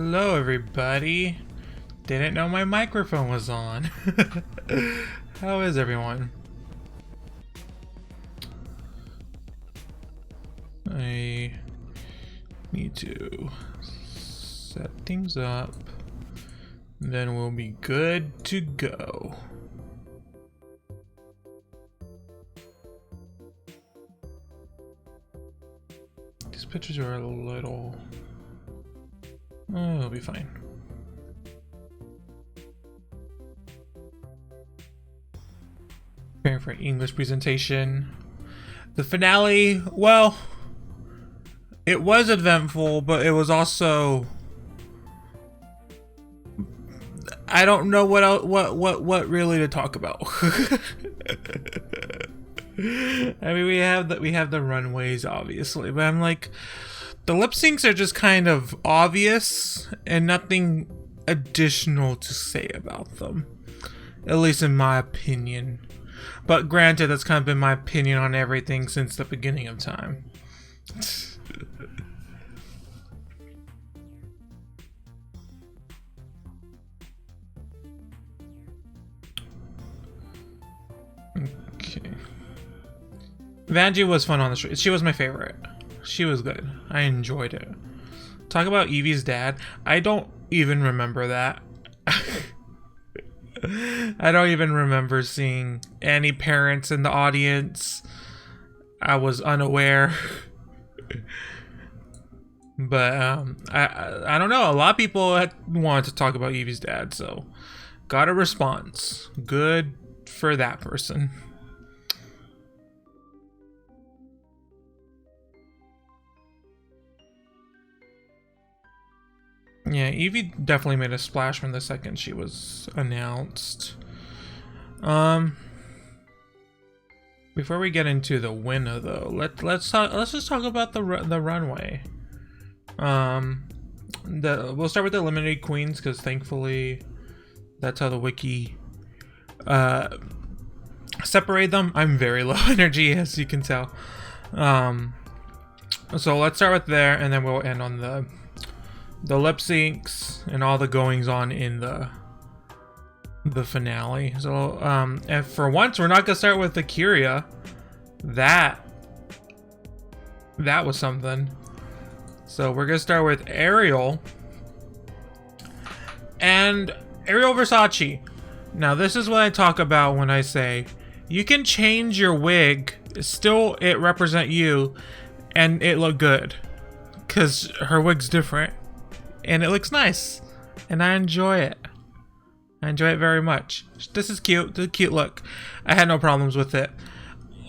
Hello, everybody. Didn't know my microphone was on. How is everyone? I need to set things up, then we'll be good to go. These pictures are a little... Oh, it'll be fine. Preparing for English presentation. The finale, well, it was eventful, but it was also... I don't know what really to talk about. I mean, we have the runways, obviously, but I'm like, the lip syncs are just kind of obvious and nothing additional to say about them, at least in my opinion. But granted, that's kind of been my opinion on everything since the beginning of time. Okay. Vanjie was fun on the street. She was my favorite. She was good. I enjoyed it. Talk about Evie's dad. I don't even remember that. I don't even remember seeing any parents in the audience. I was unaware. But I don't know. A lot of people wanted to talk about Evie's dad, so got a response. Good for that person. Yeah, Evie definitely made a splash from the second she was announced. Before we get into the winner, though, let's just talk about the runway. We'll start with the eliminated queens because thankfully that's how the wiki separate them. I'm very low energy, as you can tell. So let's start with there, and then we'll end on the lip syncs and all the goings on in the finale. So and for once we're not gonna start with the Kyria. That was something. So we're gonna start with Ariel and Ariel Versace. Now this is what I talk about when I say you can change your wig, still it represent you and it look good, because her wig's different and it looks nice, and I enjoy it. I enjoy it very much. This is cute. It's a cute look. I had no problems with it.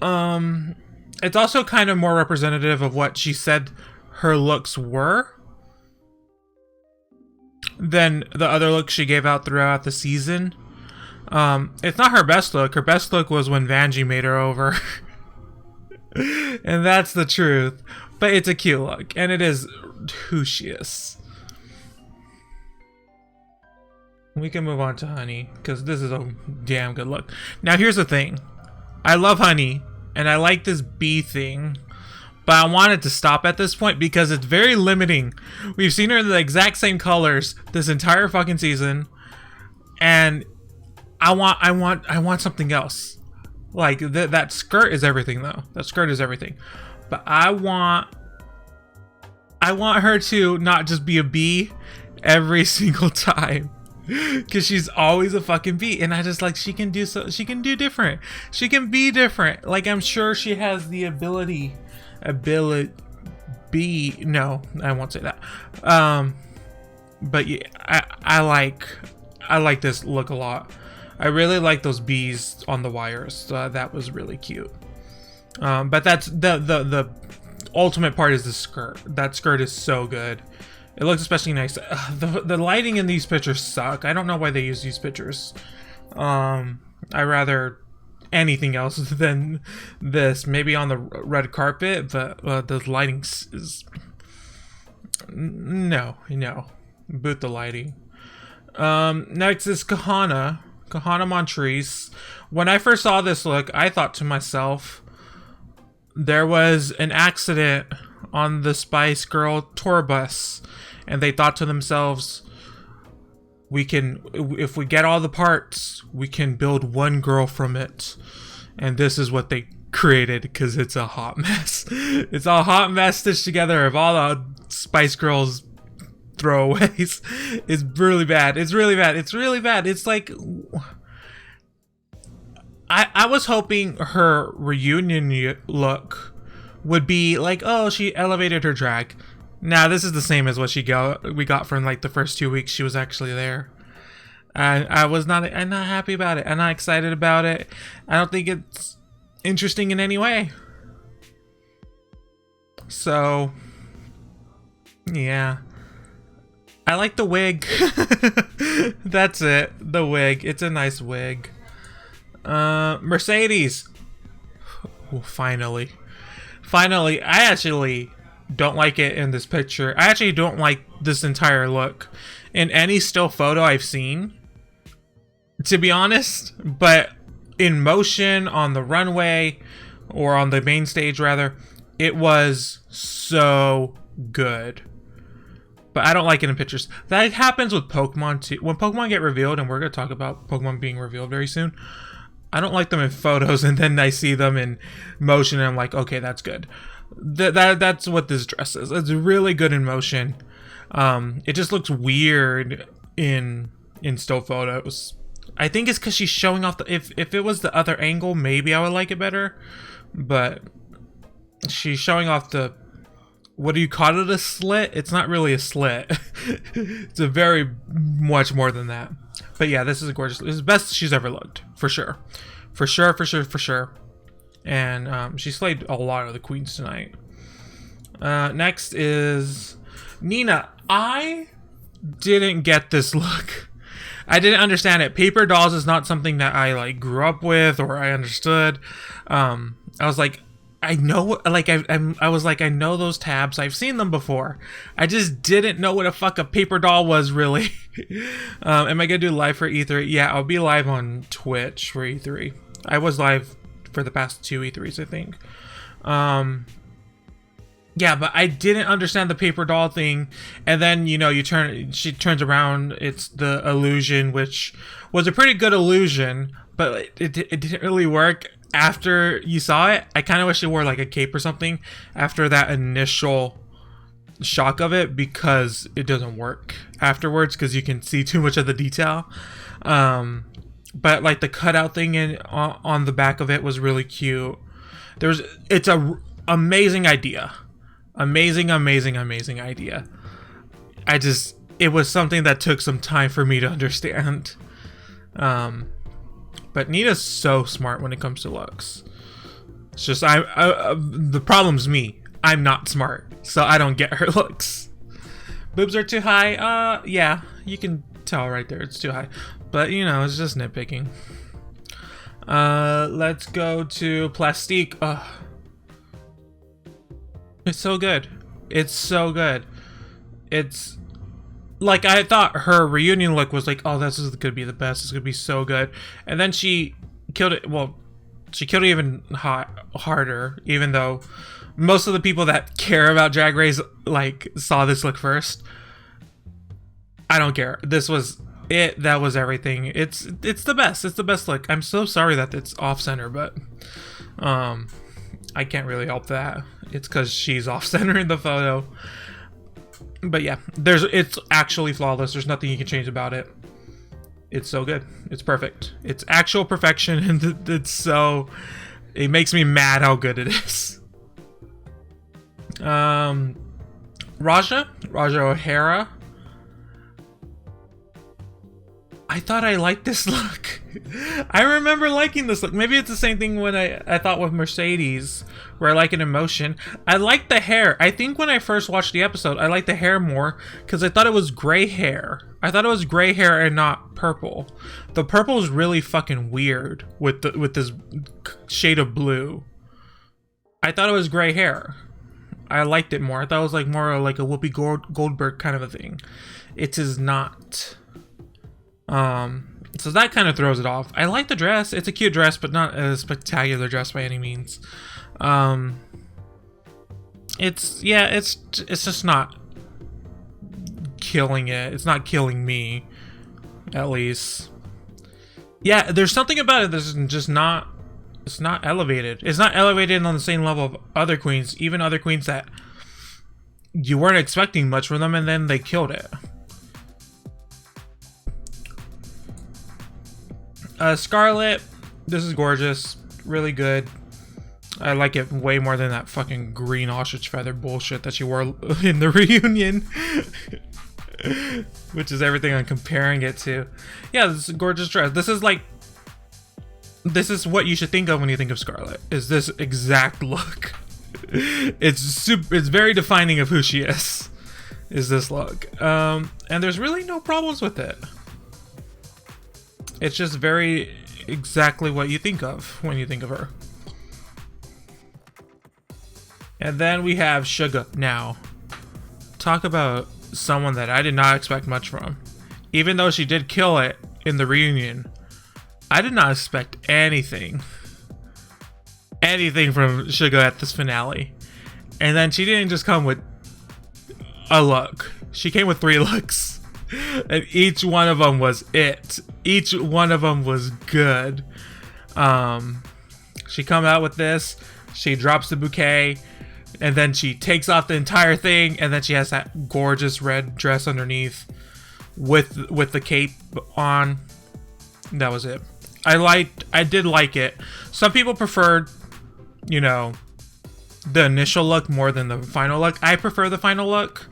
It's also kind of more representative of what she said her looks were than the other looks she gave out throughout the season. It's not her best look. Her best look was when Vanjie made her over. And that's the truth. But it's a cute look, and it is who she is. We can move on to Honey, because this is a damn good look. Now here's the thing. I love Honey, and I like this bee thing, but I wanted to stop at this point because it's very limiting. We've seen her in the exact same colors this entire fucking season, and I want something else. Like that skirt is everything, though. That skirt is everything. But I want her to not just be a bee every single time. Because she's always a fucking bee, and I just like she can do different. She can be different. Like, I'm sure she has the ability. No, I won't say that. But yeah, I like this look a lot. I really like those bees on the wires. That was really cute. But that's the ultimate part is the skirt. That skirt is so good. It looks especially nice. The lighting in these pictures suck. I don't know why they use these pictures. I rather anything else than this. Maybe on the red carpet, but the lighting is... No. Boot the lighting. Next is Kahanna Montrese. When I first saw this look, I thought to myself, there was an accident on the Spice Girl tour bus, and they thought to themselves, we can, if we get all the parts, we can build one girl from it. And this is what they created, because it's a hot mess. It's a hot mess stitched together of all the Spice Girls throwaways. It's really bad. It's really bad. It's really bad. It's like, I was hoping her reunion look would be like, oh, she elevated her drag. Now this is the same as what we got from like the first 2 weeks she was actually there. And I'm not happy about it. I'm not excited about it. I don't think it's interesting in any way. So yeah, I like the wig. That's it, the wig. It's a nice wig. Mercedes. Oh, finally, I actually don't like it in this picture. I actually don't like this entire look in any still photo I've seen, to be honest. But in motion, on the runway, or on the main stage rather, it was so good. But I don't like it in pictures. That happens with Pokemon too. When Pokemon get revealed, and we're going to talk about Pokemon being revealed very soon, I don't like them in photos, and then I see them in motion and I'm like, okay, that's good. That's what this dress is. It's really good in motion. It just looks weird in still photos. I think it's because she's showing off the, if it was the other angle, maybe I would like it better. But she's showing off the, what do you call it, a slit? It's not really a slit. It's a very much more than that. But yeah, this is gorgeous. This is the best she's ever looked, for sure. For sure. And she slayed a lot of the queens tonight. Next is Nina. I didn't get this look. I didn't understand it. Paper dolls is not something that I like grew up with or I understood. I was like, I know, like I was like, I know those tabs. I've seen them before. I just didn't know what a fuck a paper doll was, really. Am I gonna do live for E3? Yeah, I'll be live on Twitch for E3. I was live for the past 2 E3s, I think. Yeah, but I didn't understand the paper doll thing. And then, you know, she turns around. It's the illusion, which was a pretty good illusion, but it didn't really work after you saw it. I kind of wish she wore like a cape or something after that initial shock of it, because it doesn't work afterwards because you can see too much of the detail. But like the cutout thing on the back of it was really cute. It's a amazing idea. Amazing idea. It was something that took some time for me to understand. But Nina's so smart when it comes to looks. It's just the problem's me. I'm not smart, so I don't get her looks. Boobs are too high. Yeah, you can tell right there. It's too high. But you know, it's just nitpicking. Let's go to Plastique. It's so good. It's so good. It's like, I thought her reunion look was like, oh, this is gonna be the best. It's gonna be so good. And then she killed it. Well, she killed it even harder, even though most of the people that care about Drag Race like saw this look first. I don't care. This was it. That was everything. It's the best. It's the best look. I'm so sorry that it's off center, but I can't really help that. It's because she's off center in the photo. But yeah, it's actually flawless. There's nothing you can change about it. It's so good. It's perfect. It's actual perfection, and it makes me mad how good it is. Raja O'Hara. I thought I liked this look. I remember liking this look. Maybe it's the same thing when I thought with Mercedes, where I like it in motion. I like the hair. I think when I first watched the episode, I liked the hair more because I thought it was gray hair. I thought it was gray hair and not purple. The purple is really fucking weird with this shade of blue. I thought it was gray hair. I liked it more. I thought it was like more like a Whoopi Goldberg kind of a thing. It is not. So that kind of throws it off. I like the dress. It's a cute dress, but not a spectacular dress by any means. It's just not killing it. It's not killing me, at least. Yeah, there's something about it that's just not, it's not elevated. It's not elevated on the same level of other queens, even other queens that you weren't expecting much from them, and then they killed it. Scarlet, this is gorgeous, really good. I like it way more than that fucking green ostrich feather bullshit that she wore in the reunion. Which is everything I'm comparing it to. Yeah, this is a gorgeous dress. This is like, this is what you should think of when you think of Scarlet, is this exact look. It's very defining of who she is this look. And there's really no problems with it. It's just very exactly what you think of when you think of her. And then we have Suga now. Talk about someone that I did not expect much from. Even though she did kill it in the reunion, I did not expect anything from Suga at this finale. And then she didn't just come with a look. She came with 3 looks. And each one of them was it. Each one of them was good. She come out with this. She drops the bouquet. And then she takes off the entire thing. And then she has that gorgeous red dress underneath. With the cape on. That was it. I did like it. Some people preferred, you know, the initial look more than the final look. I prefer the final look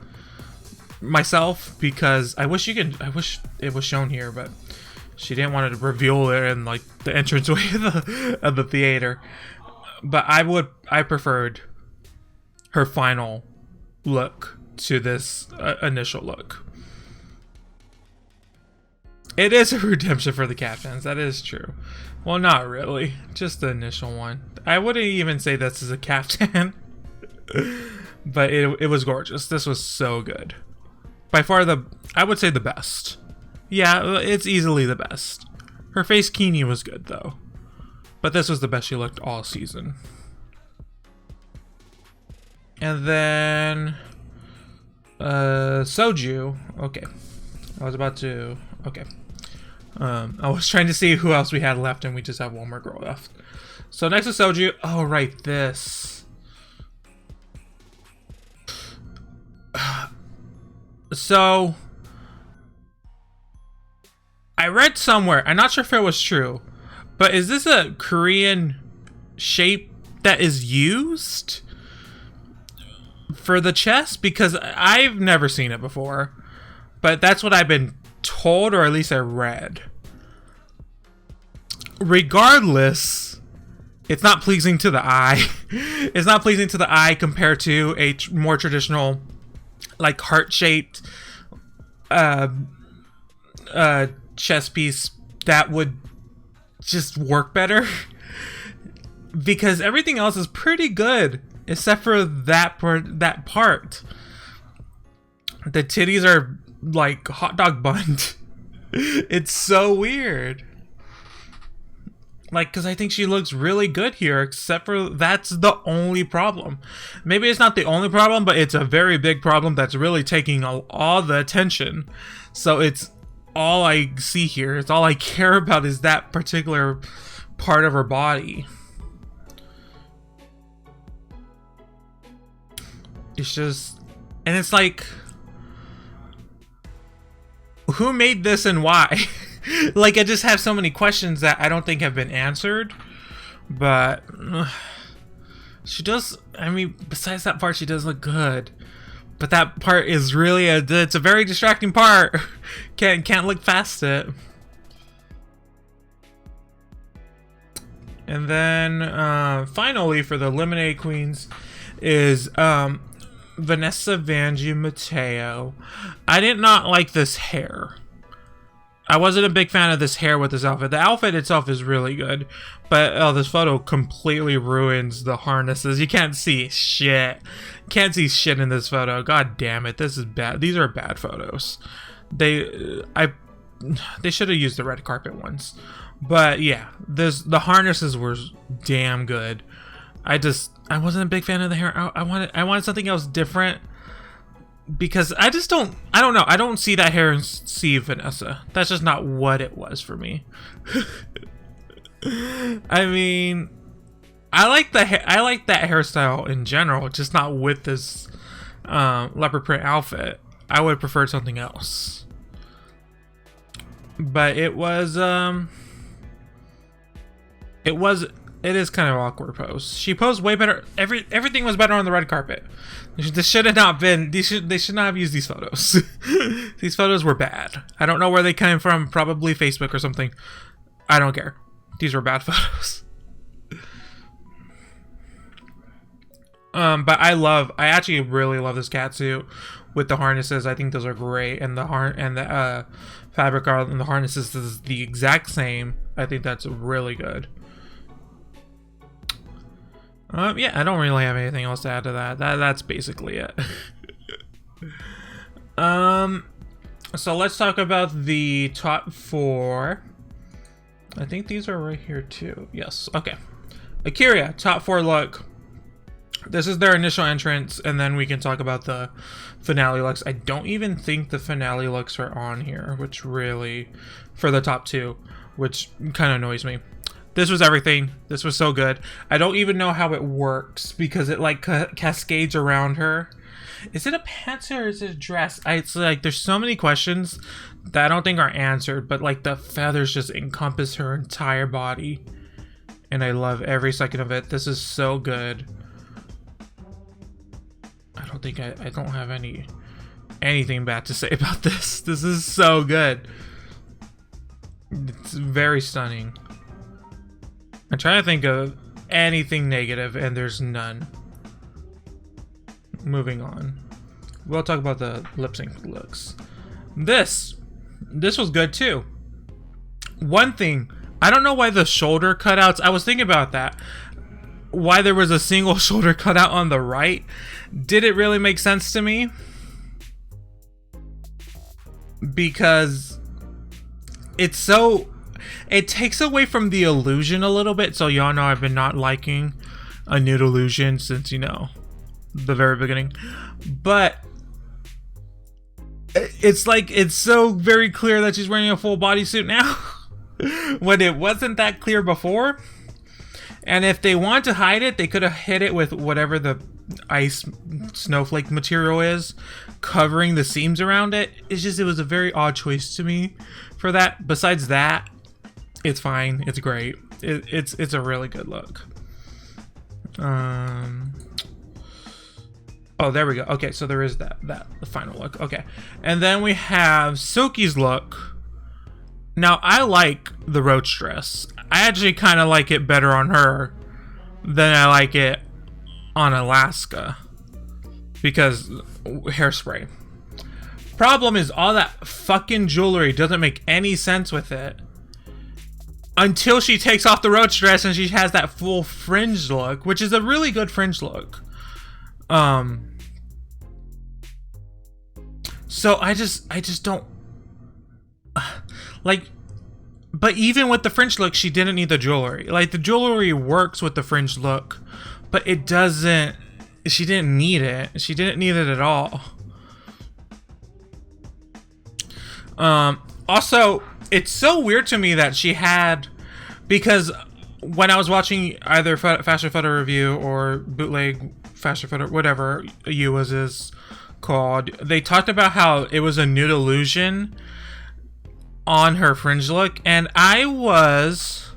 myself, because I wish it was shown here, but she didn't want to reveal it in like the entranceway of the theater. But I preferred her final look to this initial look. It is a redemption for the captains, that is true. Well, not really, just the initial one. I wouldn't even say this is a captain. But it was gorgeous. This was so good. By far I would say the best. Yeah, it's easily the best. Her face Kini was good though. But this was the best she looked all season. And then Soju. Okay. Okay. I was trying to see who else we had left, and we just have one more girl left. So next is Soju. Oh, right, this. So I read somewhere, I'm not sure if it was true, but is this a Korean shape that is used for the chest? Because I've never seen it before, but that's what I've been told, or at least I read. Regardless, it's not pleasing to the eye. It's not pleasing to the eye compared to a more traditional, like, heart-shaped chest piece that would just work better. Because everything else is pretty good except for that part. The titties are like hot dog bunned. It's so weird. Like, because I think she looks really good here, except for that's the only problem. Maybe it's not the only problem, but it's a very big problem that's really taking all the attention. So it's all I see here. It's all I care about is that particular part of her body. It's just, and it's like, who made this and why? Like, I just have so many questions that I don't think have been answered. But she does, I mean, besides that part, she does look good. But that part is really it's a very distracting part. Can't look past it. And then finally for the Lemonade Queens is Vanessa Vanjie Mateo. I did not like this hair. I wasn't a big fan of this hair with this outfit. The outfit itself is really good, but this photo completely ruins the harnesses. You can't see shit. Can't see shit in this photo. God damn it, this is bad. These are bad photos. They should have used the red carpet ones. But yeah, the harnesses were damn good. I wasn't a big fan of the hair. I wanted something else different. because I don't know. I don't see that hair and see Vanessa. That's just not what it was for me. I mean, I like that hairstyle in general, just not with this leopard print outfit. I would prefer something else. But it is kind of awkward pose. She posed way better. Everything was better on the red carpet. This should have not been. They should not have used these photos. These photos were bad. I don't know where they came from. Probably Facebook or something. I don't care. These were bad photos. But I actually really love this catsuit with the harnesses. I think those are great, and the fabric on the harnesses is the exact same. I think that's really good. Yeah, I don't really have anything else to add to that. That's basically it. So let's talk about the top 4. I think these are right here too. Yes. Okay. A'keria, top 4 look. This is their initial entrance, and then we can talk about the finale looks. I don't even think the finale looks are on here, which really, for the top 2, which kind of annoys me. This was everything. This was so good. I don't even know how it works because it like cascades around her. Is it a pants or is it a dress? It's like there's so many questions that I don't think are answered, but like the feathers just encompass her entire body. And I love every second of it. This is so good. I don't think I don't have anything bad to say about this. This is so good. It's very stunning. I'm trying to think of anything negative, and there's none. Moving on. We'll talk about the lip sync looks. This was good too. One thing, I don't know why the shoulder cutouts, I was thinking about that. Why there was a single shoulder cutout on the right. Did it really make sense to me? Because it takes away from the illusion a little bit. So y'all know I've been not liking a nude illusion since, you know, the very beginning. But it's like, it's so very clear that she's wearing a full bodysuit now. When it wasn't that clear before. And if they want to hide it, they could have hid it with whatever the ice snowflake material is, covering the seams around it. It's just, it was a very odd choice to me for that. Besides that, it's fine. It's great. It's a really good look. Oh, there we go. Okay, so there is the final look. Okay, and then we have Silky's look. Now, I like the roach dress. I actually kind of like it better on her than I like it on Alaska, because hairspray. Problem is, all that fucking jewelry doesn't make any sense with it until she takes off the roach dress and she has that full fringe look, which is a really good fringe look. So I just don't like. But even with the fringe look, she didn't need the jewelry. Like, the jewelry works with the fringe look, but it doesn't. She didn't need it. She didn't need it at all. Also, it's so weird to me that she had, because when I was watching either Faster Photo Review or Bootleg Faster Photo, whatever you was is called, they talked about how it was a nude illusion on her fringe look, and I was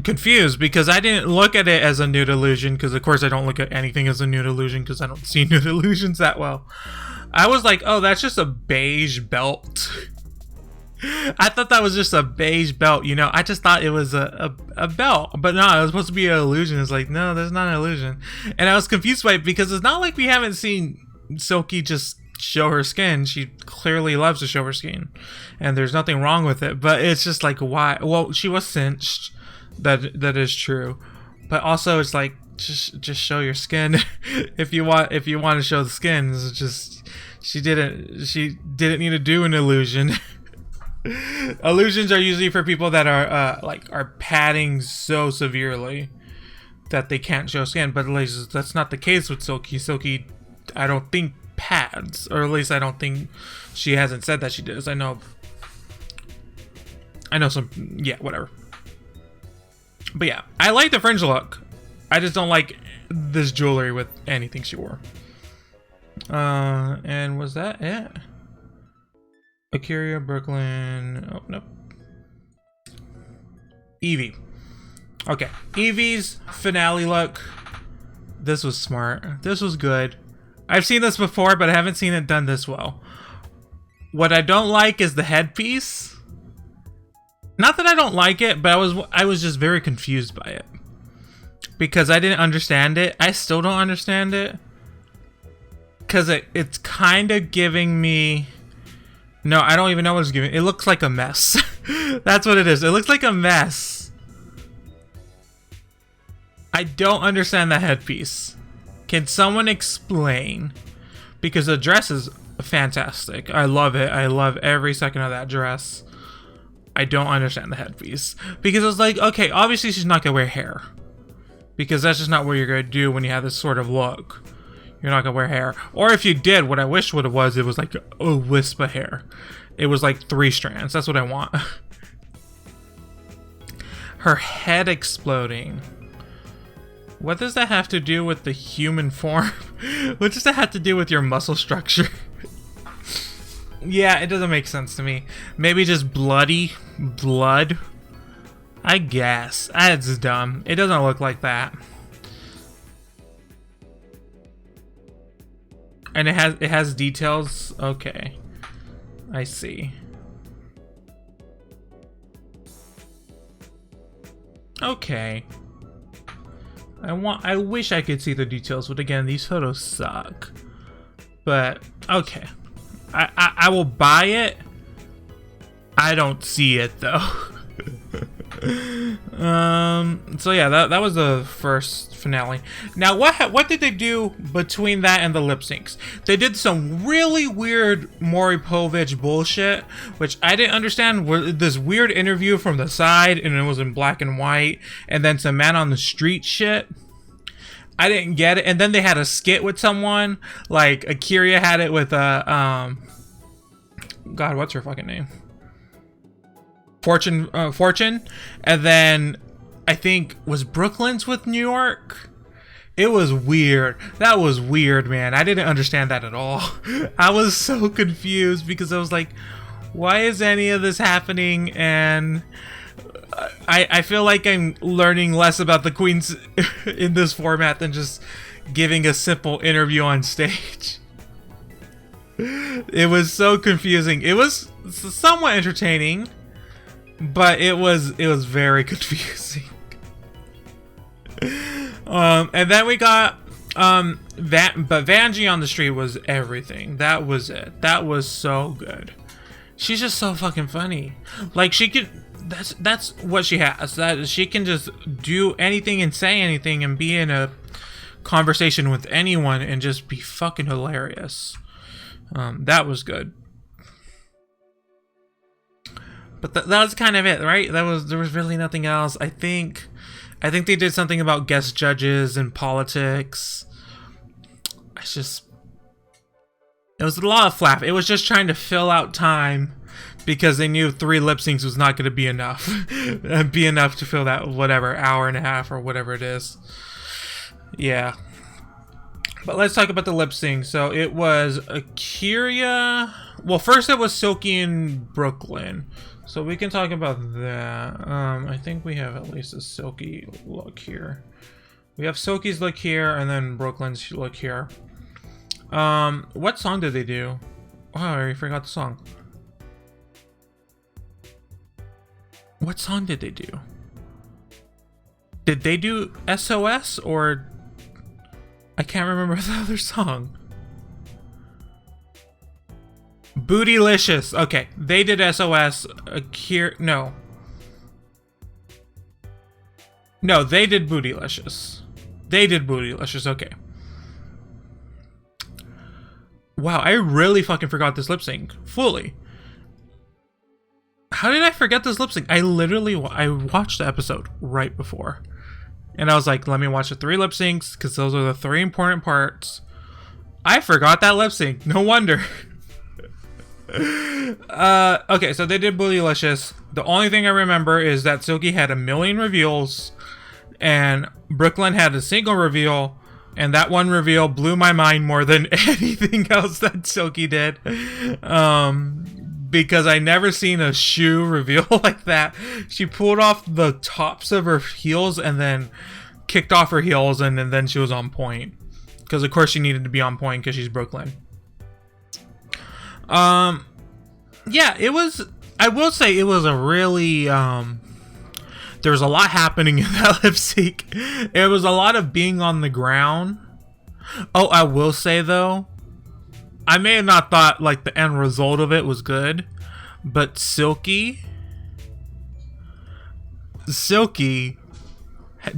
confused because I didn't look at it as a nude illusion, because of course I don't look at anything as a nude illusion because I don't see nude illusions that well. I was like, oh, that's just a beige belt. I thought that was just a beige belt, you know. I just thought it was a belt, but no, it was supposed to be an illusion. It's like, no, that's not an illusion. And I was confused by it because it's not like we haven't seen Silky just show her skin. She clearly loves to show her skin, and there's nothing wrong with it, but it's just like, why? Well, she was cinched, that is true, but also it's like, just show your skin. if you want to show the skin. It's just, she didn't need to do an illusion. Illusions are usually for people that are are padding so severely. that they can't show skin, but at least that's not the case with Silky. Silky, I don't think pads, or at least I don't think she hasn't said that she does. I know some, yeah, whatever. But yeah, I like the fringe look. I just don't like this jewelry with anything she wore. And was that it? A'keria, Brooklyn. Oh, nope. Evie. Okay, Evie's finale look. This was smart. This was good. I've seen this before, but I haven't seen it done this well. What I don't like is the headpiece. Not that I don't like it, but I was just very confused by it. Because I didn't understand it. I still don't understand it. Because it's kind of giving me... No, I don't even know what it's giving. It looks like a mess. That's what it is. It looks like a mess. I don't understand the headpiece. Can someone explain? Because the dress is fantastic. I love it. I love every second of that dress. I don't understand the headpiece. Because it was like, okay, obviously she's not going to wear hair. Because that's just not what you're going to do when you have this sort of look. You're not going to wear hair. Or if you did, what I wish what it was like a wisp of hair. It was like 3 strands. That's what I want. Her head exploding. What does that have to do with the human form? What does that have to do with your muscle structure? Yeah, it doesn't make sense to me. Maybe just bloody blood? I guess. That's dumb. It doesn't look like that. And it has details. Okay. I see. Okay. I wish I could see the details, but again, these photos suck. But okay. I will buy it. I don't see it though. So yeah, that was the first finale. Now what did they do between that and the lip syncs? They did some really weird Maury Povich bullshit, which I didn't understand. This weird interview from the side, and it was in black and white, and then some man on the street shit. I didn't get it. And then they had a skit with someone, like A'keria had it with God, what's her fucking name? Fortune, and then I think was Brooklyn's with New York. It was weird. That was weird, man. I didn't understand that at all. I was so confused because I was like, why is any of this happening? And I feel like I'm learning less about the queens in this format than just giving a simple interview on stage. It was so confusing. It was somewhat entertaining, but it was very confusing. And then we got but Vanjie on the street was everything. That was it. That was so good. She's just so fucking funny. Like she could. That's what she has. That she can just do anything and say anything and be in a conversation with anyone and just be fucking hilarious. That was good. But that was kind of it, right? There was really nothing else. I think they did something about guest judges and politics. It was a lot of flap. It was just trying to fill out time because they knew 3 lip syncs was not going to be enough. Be enough to fill that whatever hour and a half or whatever it is. Yeah. But let's talk about the lip sync. So it was A'keria. Well, first it was Silky and Brooklyn. So we can talk about that. I think we have at least a Silky look here. We have Silky's look here and then Brooklyn's look here. What song did they do? Oh, I already forgot the song. What song did they do? Did they do SOS or... I can't remember the other song. Bootylicious. Okay, they did SOS. No. No, they did Bootylicious. They did Bootylicious. Okay. Wow, I really fucking forgot this lip sync fully. How did I forget this lip sync? I watched the episode right before. And I was like, let me watch the 3 lip syncs because those are the 3 important parts. I forgot that lip sync. No wonder. Okay, so they did Bootylicious. The only thing I remember is that Silky had 1,000,000 reveals and Brooklyn had a single reveal, and that one reveal blew my mind more than anything else that Silky did. Because I never seen a shoe reveal like that. She pulled off the tops of her heels and then kicked off her heels, and then she was on point. Because of course she needed to be on point because she's Brooklyn. Yeah, it was, I will say it was a really, there was a lot happening in that lip sync. It was a lot of being on the ground. Oh, I will say though, I may have not thought like the end result of it was good, but Silky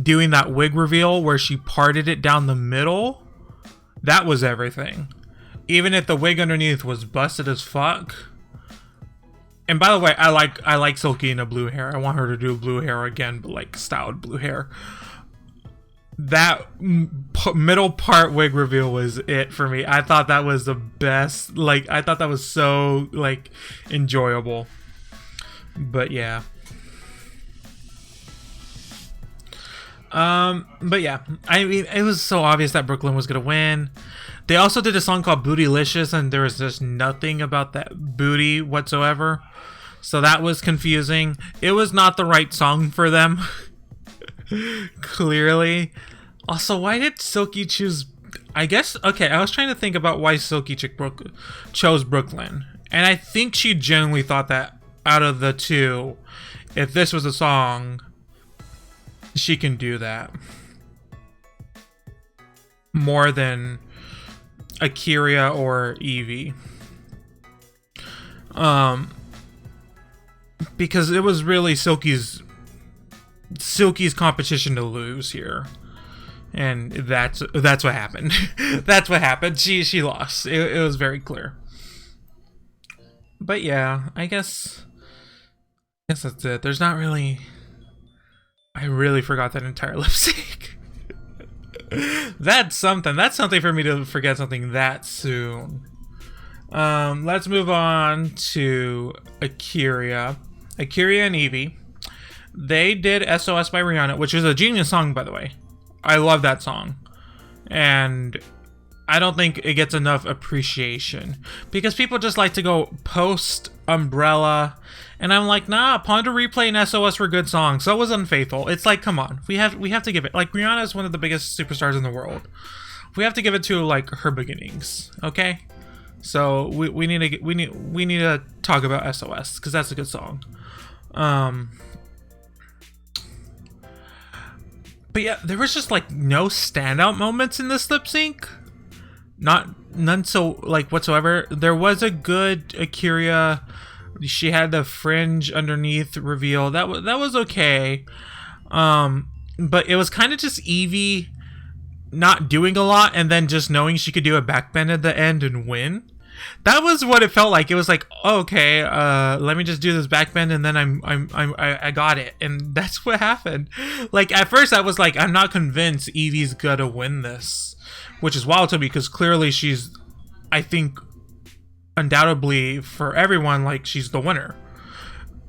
doing that wig reveal where she parted it down the middle, that was everything. Even if the wig underneath was busted as fuck. And by the way, I like Silky in a blue hair. I want her to do blue hair again, but like styled blue hair. That middle part wig reveal was it for me. I thought that was the best. Like, I thought that was so like enjoyable. But yeah. But yeah, I mean, it was so obvious that Brooklyn was gonna win. They also did a song called Bootylicious, and there was just nothing about that booty whatsoever. So that was confusing. It was not the right song for them. Clearly. Also, why did Silky choose... I guess... Okay, I was trying to think about why Silky chose Brooklyn. And I think she genuinely thought that out of the two, if this was a song, she can do that. More than A'keria or Yvie. Because it was really Silky's competition to lose here. And that's what happened. That's what happened. She lost. It was very clear. But yeah, I guess that's it. There's not really... I really forgot that entire lip sync. That's something. That's something for me to forget something that soon. Let's move on to A'keria and Yvie. They did SOS by Rihanna, which is a genius song, by the way. I love that song. And I don't think it gets enough appreciation. Because people just like to go post Umbrella. And I'm like, nah, Ponder Replay and SOS were good songs. So was Unfaithful. It's like, come on. We have to give it. Like, Rihanna is one of the biggest superstars in the world. We have to give it to, like, her beginnings. Okay? So we need to talk about SOS, because that's a good song. But yeah, there was just like no standout moments in this lip sync. None so like whatsoever. There was a good A'keria. She had the fringe underneath reveal. That was okay. But it was kind of just Yvie not doing a lot and then just knowing she could do a backbend at the end and win. That was what it felt like. It was like, oh, okay, let me just do this backbend and then I got it. And that's what happened. Like, at first I was like, I'm not convinced Yvie's gonna win this, which is wild to me because clearly she's, I think, undoubtedly for everyone, like, she's the winner.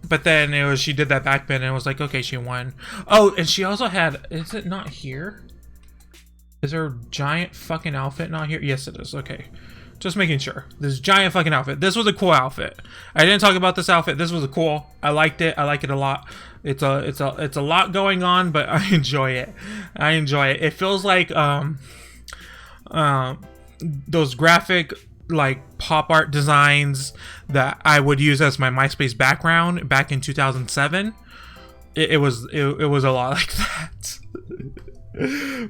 But then she did that backbend and it was like, okay, she won. Oh, and she also had, is it not here? Is her giant fucking outfit not here? Yes, it is. Okay. Just making sure. This giant fucking outfit. This was a cool outfit. I didn't talk about this outfit. This was a cool. I liked it. I like it a lot. It's a lot going on, but I enjoy it. I enjoy it. It feels like those graphic like pop art designs that I would use as my MySpace background back in 2007. It was a lot like that.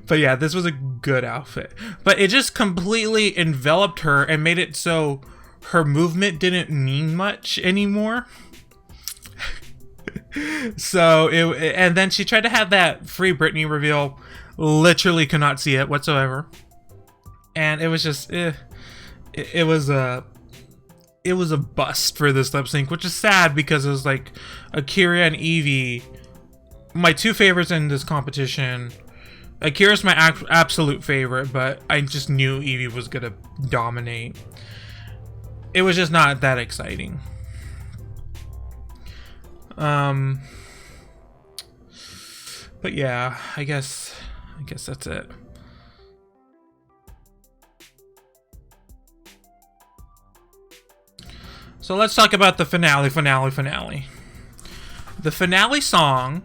But yeah, this was a good outfit. But it just completely enveloped her and made it so her movement didn't mean much anymore. So and then she tried to have that Free Britney reveal. Literally could not see it whatsoever. And it was just it was a bust for this lip sync, which is sad because it was like A'keria and Yvie, my two favorites in this competition. Akira's my absolute favorite, but I just knew Eevee was gonna dominate. It was just not that exciting. But yeah, I guess that's it. So let's talk about the finale. The finale song.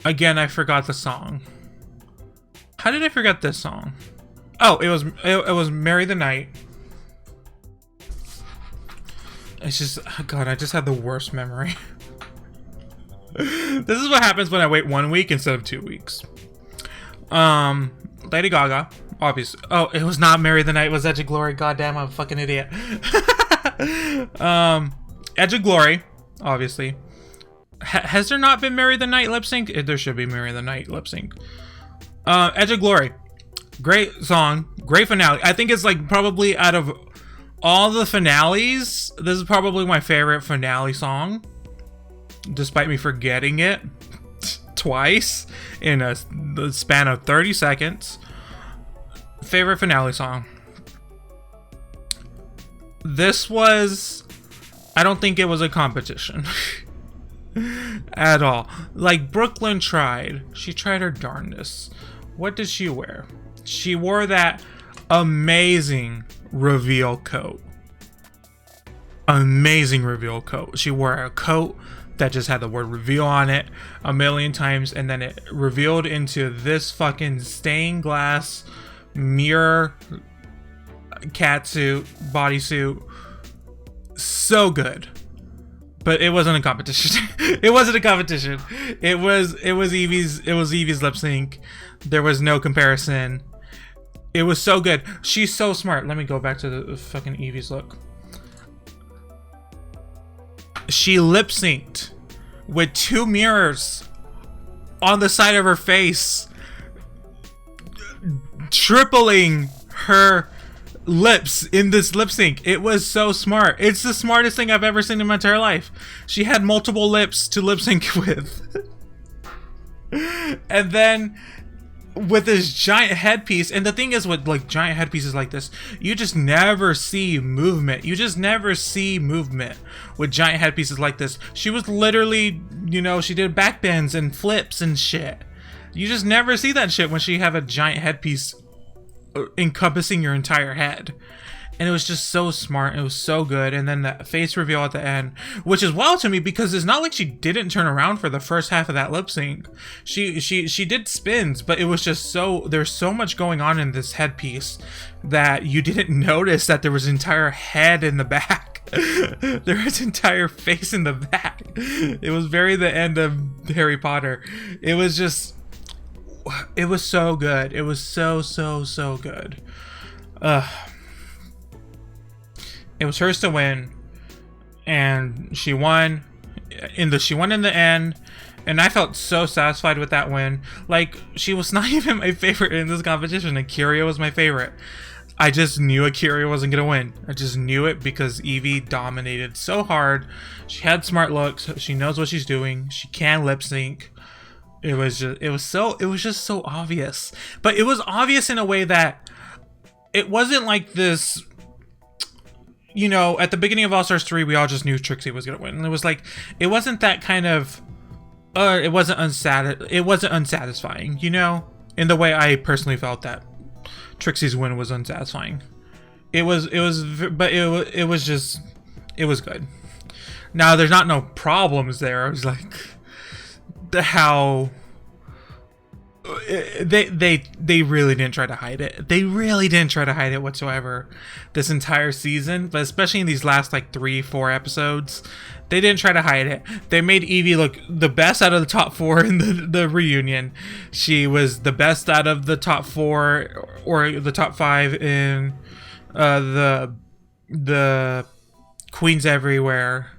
Again, I forgot the song. How did I forget this song? Oh, it was "Marry the Night." It's just, oh God, I just had the worst memory. This is what happens when I wait 1 week instead of 2 weeks. Lady Gaga, obviously. Oh, it was not "Marry the Night." It was "Edge of Glory." Goddamn, I'm a fucking idiot. Edge of Glory, obviously. Has there not been "Marry the Night" lip sync? There should be "Marry the Night" lip sync. Edge of Glory, great song, great finale. I think it's like probably out of all the finales, this is probably my favorite finale song, despite me forgetting it twice in the span of 30 seconds. Favorite finale song. This was, I don't think it was a competition at all. Like, Brooklyn tried. She tried her darndest. What did she wear? She wore that amazing reveal coat. Amazing reveal coat. She wore a coat that just had the word reveal on it a million times, and then it revealed into this fucking stained glass mirror catsuit, bodysuit. So good. But it wasn't a competition. It wasn't a competition. It was Eevee's lip sync. There was no comparison. It was so good. She's so smart. Let me go back to the fucking Eevee's look. She lip synced with 2 mirrors on the side of her face, tripling her lips in this lip sync. It was so smart. It's the smartest thing I've ever seen in my entire life. She had multiple lips to lip sync with. And then with this giant headpiece, and the thing is with like giant headpieces like this, you just never see movement. You just never see movement with giant headpieces like this. She was literally, you know, she did back bends and flips and shit. You just never see that shit when she have a giant headpiece encompassing your entire head. And it was just so smart. It was so good. And then that face reveal at the end, which is wild to me because it's not like she didn't turn around for the first half of that lip sync. She did spins, but it was just so, there's so much going on in this headpiece that you didn't notice that there was an entire head in the back. There was an entire face in the back. It was very the end of Harry Potter. It was just, it was so good. It was so good. It was hers to win, and she won in the end, and I felt so satisfied with that win. Like, she was not even my favorite in this competition. Akira was my favorite. I just knew Akira wasn't gonna win. I just knew it because Eevee dominated so hard. She had smart looks. She knows what she's doing. She can lip sync. It was just so obvious. But it was obvious in a way that it wasn't like this. You know, at the beginning of All Stars 3, we all just knew Trixie was gonna win. And it was like, it wasn't that kind of, it wasn't unsatisfying, you know? In the way I personally felt that Trixie's win was unsatisfying. It was good. Now, there's not no problems there. I was like, how they really didn't try to hide it. They really didn't try to hide it whatsoever this entire season, but especially in these last like 3-4 episodes, they didn't try to hide it. They made Eevee look the best out of the top 4 in the reunion. She was the best out of the top 4 or the top 5 in the Queens Everywhere.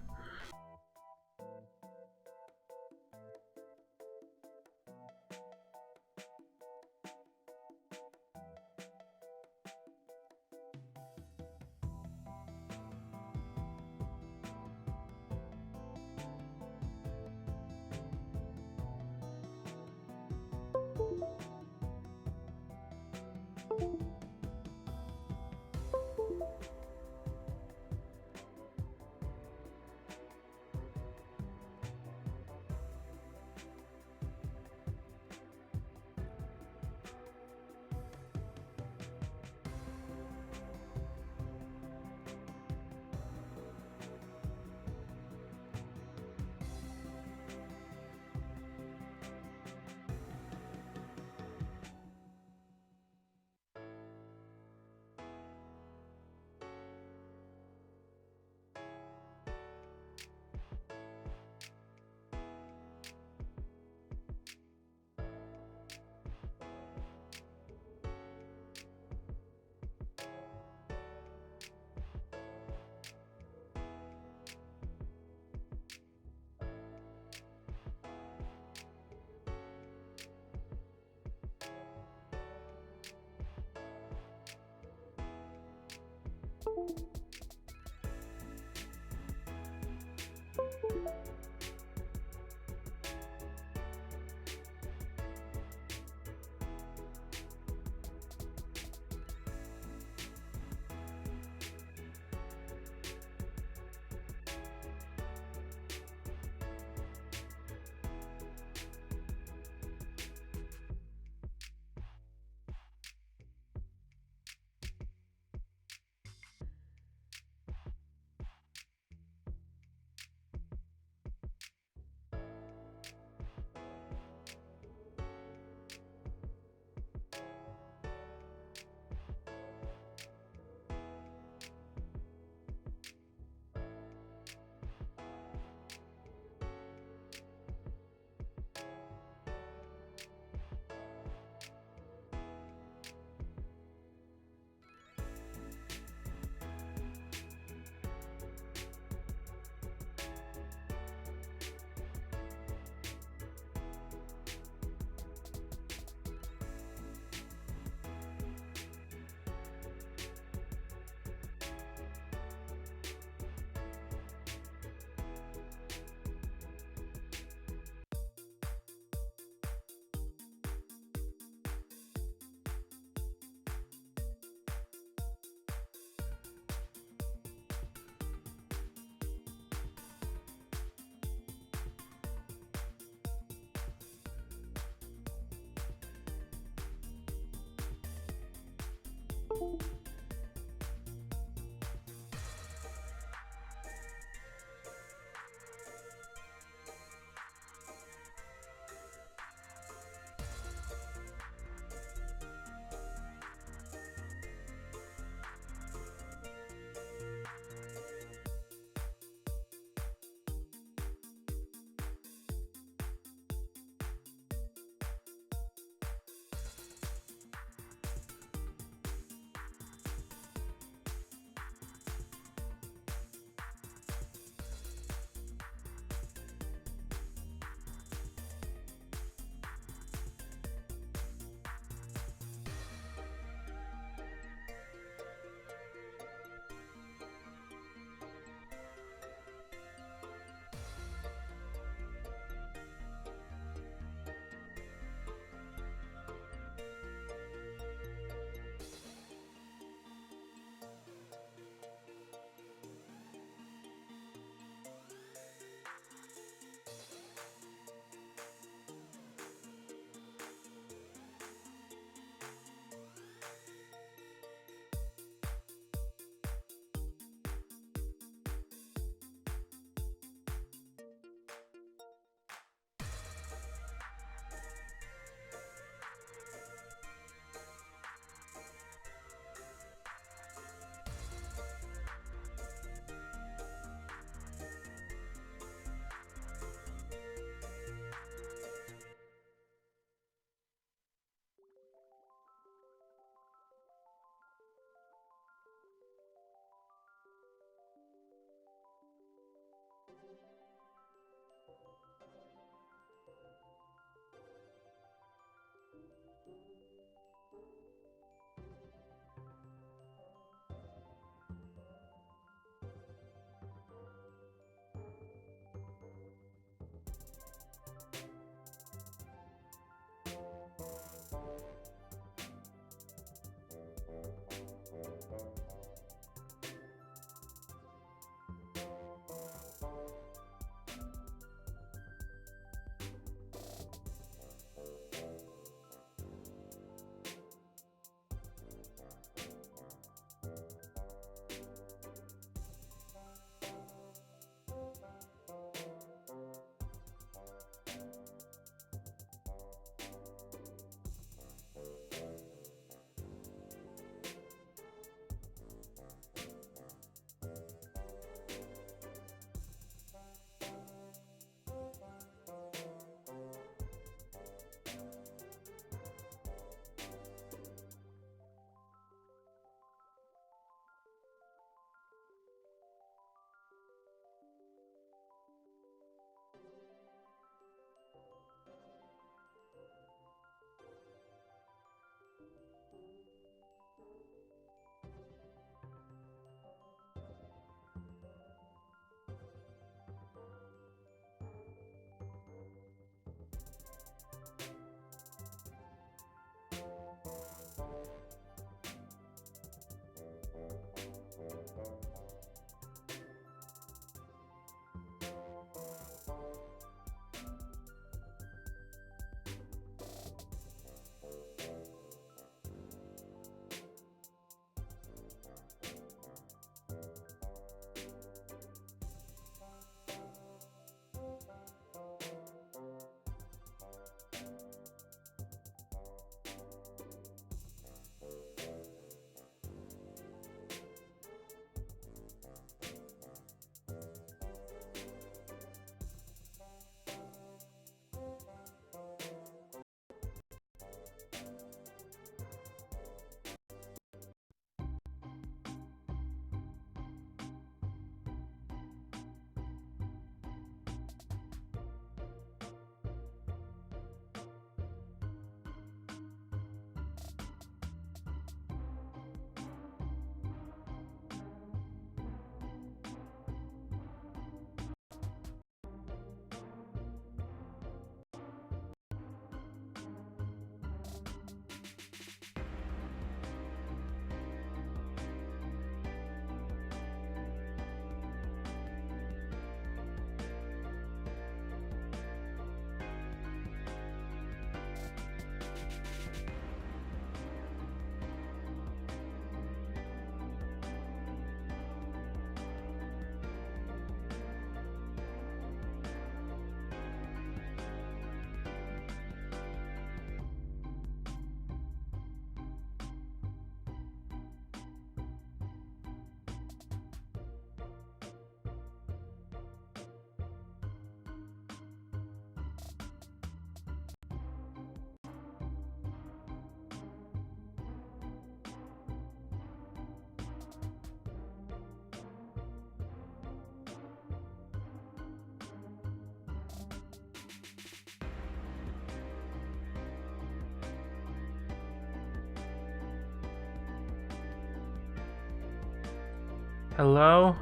Hello?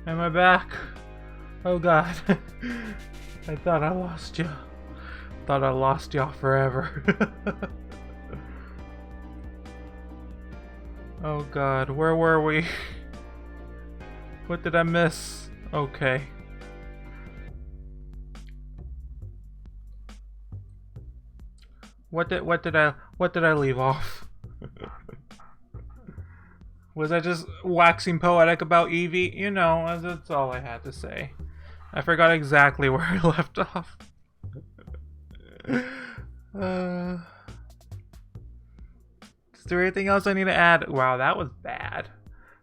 Am I back? Oh god. I thought I lost you. Thought I lost y'all forever. Oh god, where were we? What did I miss? Okay. What did I leave off? Was I just waxing poetic about Eevee? You know, that's all I had to say. I forgot exactly where I left off. Is there anything else I need to add? Wow, that was bad.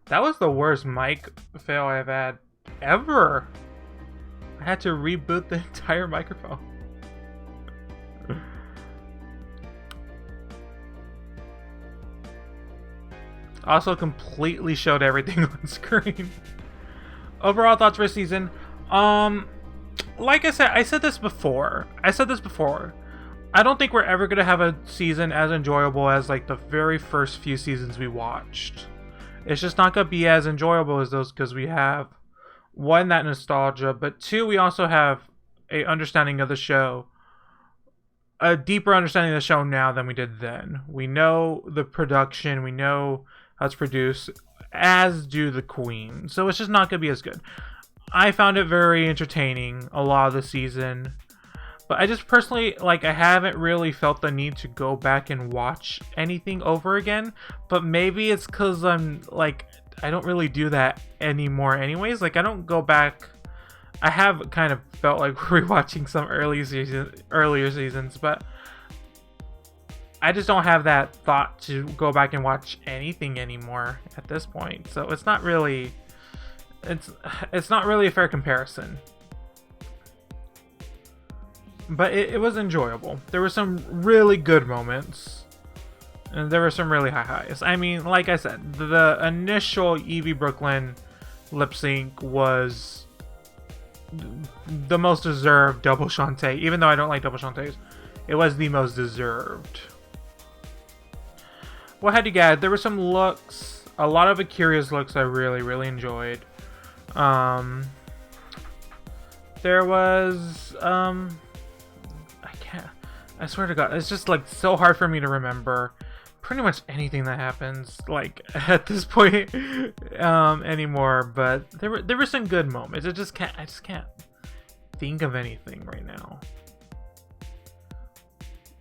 That was the worst mic fail I've had ever. I had to reboot the entire microphone. Also completely showed everything on screen. Overall thoughts for season. Like I said this before. I don't think we're ever gonna have a season as enjoyable as like the very first few seasons we watched. It's just not gonna be as enjoyable as those because we have one, that nostalgia, but two, we also have a understanding of the show, a deeper understanding of the show now than we did then. We know the production, we know how it's produced, as do the Queen. So it's just not gonna be as good. I found it very entertaining a lot of the season, but I just personally, like, I haven't really felt the need to go back and watch anything over again. But maybe it's because I'm like, I don't really do that anymore anyways. Like, I don't go back. I have kind of felt like rewatching some earlier seasons, but I just don't have that thought to go back and watch anything anymore at this point. So it's not really a fair comparison. But it was enjoyable. There were some really good moments, and there were some really high highs. I mean, like I said, the initial Eevee Brooklyn lip sync was the most deserved double Shantae. Even though I don't like double Shantaes, it was the most deserved. What had you guys? There were some looks, a lot of Akira's looks I really enjoyed. There was I swear to God, it's just like so hard for me to remember pretty much anything that happens like at this point anymore. But there were some good moments. I just can't think of anything right now.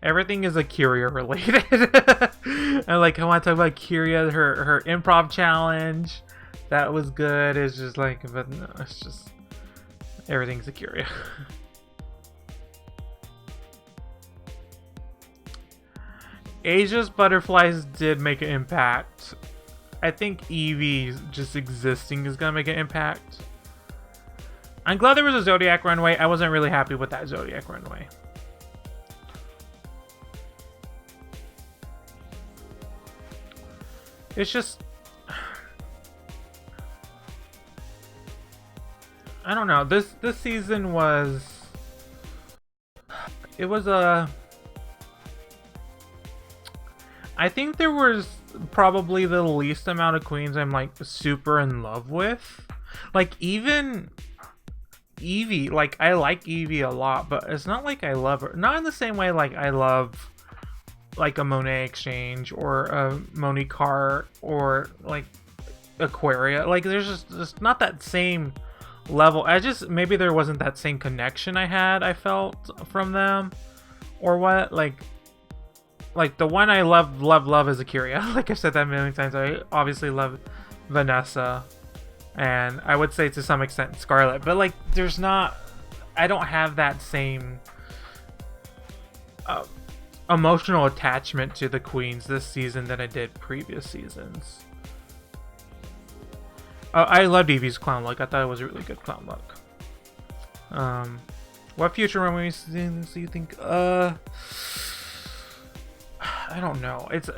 Everything is Akira related. I want to talk about Akira, her improv challenge. That was good. It's just like, but no, it's just everything's Akira. Asia's butterflies did make an impact. I think Eevee just existing is gonna make an impact. I'm glad there was a Zodiac runway. I wasn't really happy with that Zodiac runway. It's just, I don't know. This season was, it was a, I think there was probably the least amount of queens I'm like super in love with. Like even Eevee, like I like Eevee a lot, but it's not like I love her. Not in the same way like I love like a Monet Exchange or a Monique Heart or like Aquaria. Like there's just not that same level. Maybe there wasn't that same connection I felt from them, or what. Like the one I love is Akira. Like I've said that a million times. I obviously love Vanessa, and I would say to some extent Scarlet, but like I don't have that same emotional attachment to the queens this season that I did previous seasons. I loved Eevee's clown look. I thought it was a really good clown look. What future runways do you think? I don't know. It's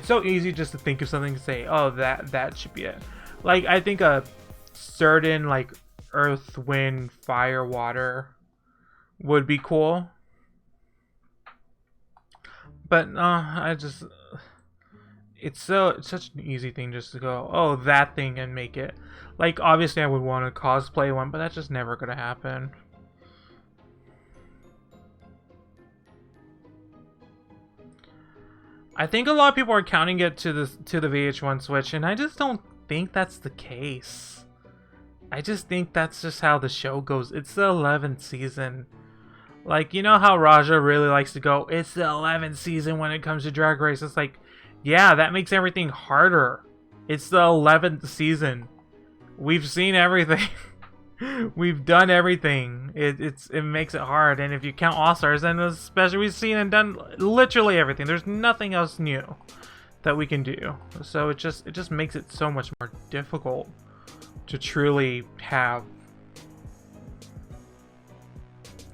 so easy just to think of something to say, oh, that should be it. Like I think a certain like Earth, Wind, Fire, Water would be cool. But it's such an easy thing just to go, oh, that thing, and make it. Like, obviously I would want to cosplay one, but that's just never gonna happen. I think a lot of people are counting it to the VH1 Switch, and I just don't think that's the case. I just think that's just how the show goes. It's the 11th season. Like, you know how Raja really likes to go, it's the 11th season when it comes to Drag Race. It's like, yeah, that makes everything harder. It's the 11th season. We've seen everything. We've done everything. It makes it hard. And if you count All Stars, then especially we've seen and done literally everything. There's nothing else new that we can do. So it just makes it so much more difficult to truly have,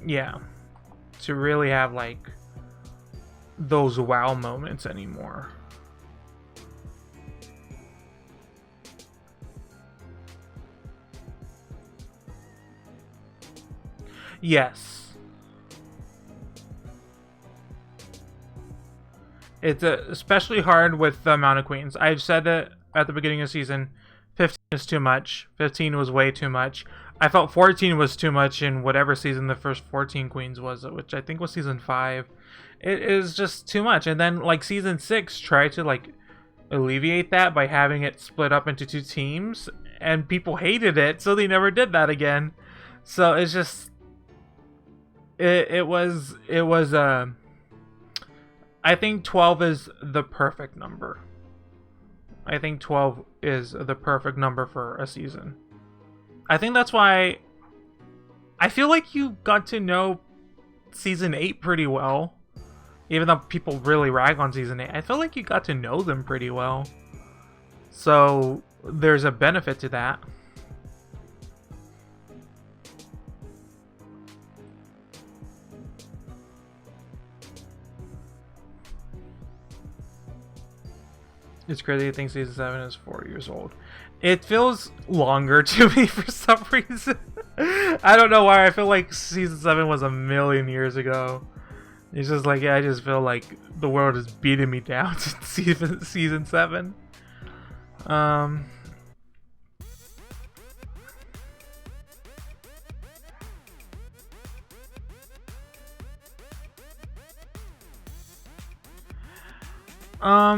yeah, to really have like those wow moments anymore. Yes. It's especially hard with the amount of queens. I've said it at the beginning of the season, 15 is too much. 15 was way too much. I felt 14 was too much in whatever season the first 14 queens was, which I think was season 5. It is just too much. And then like season 6 tried to like alleviate that by having it split up into 2 teams, and people hated it, so they never did that again. So it's just it was I think 12 is the perfect number. I think 12 is the perfect number for a season. I think that's why I feel like you got to know season 8 pretty well. Even though people really rag on season 8, I feel like you got to know them pretty well. So there's a benefit to that. It's crazy to think season 7 is 4 years old. It feels longer to me for some reason. I don't know why. I feel like season 7 was a million years ago. It's just like, yeah, I just feel like the world is beating me down to season 7.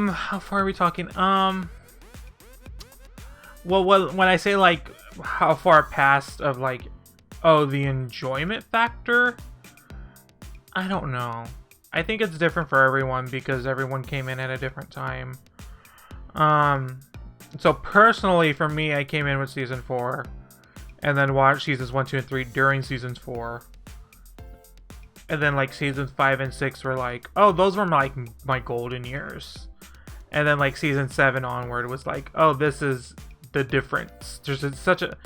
How far are we talking? Well, when I say like how far past of like, oh, the enjoyment factor, I don't know. I think it's different for everyone because everyone came in at a different time. So personally for me, I came in with season 4 and then watched seasons 1, 2, and 3 during seasons 4. And then like seasons 5 and 6 were like, oh, those were like my golden years. And then like season 7 onward was like, oh, this is the difference. There's such a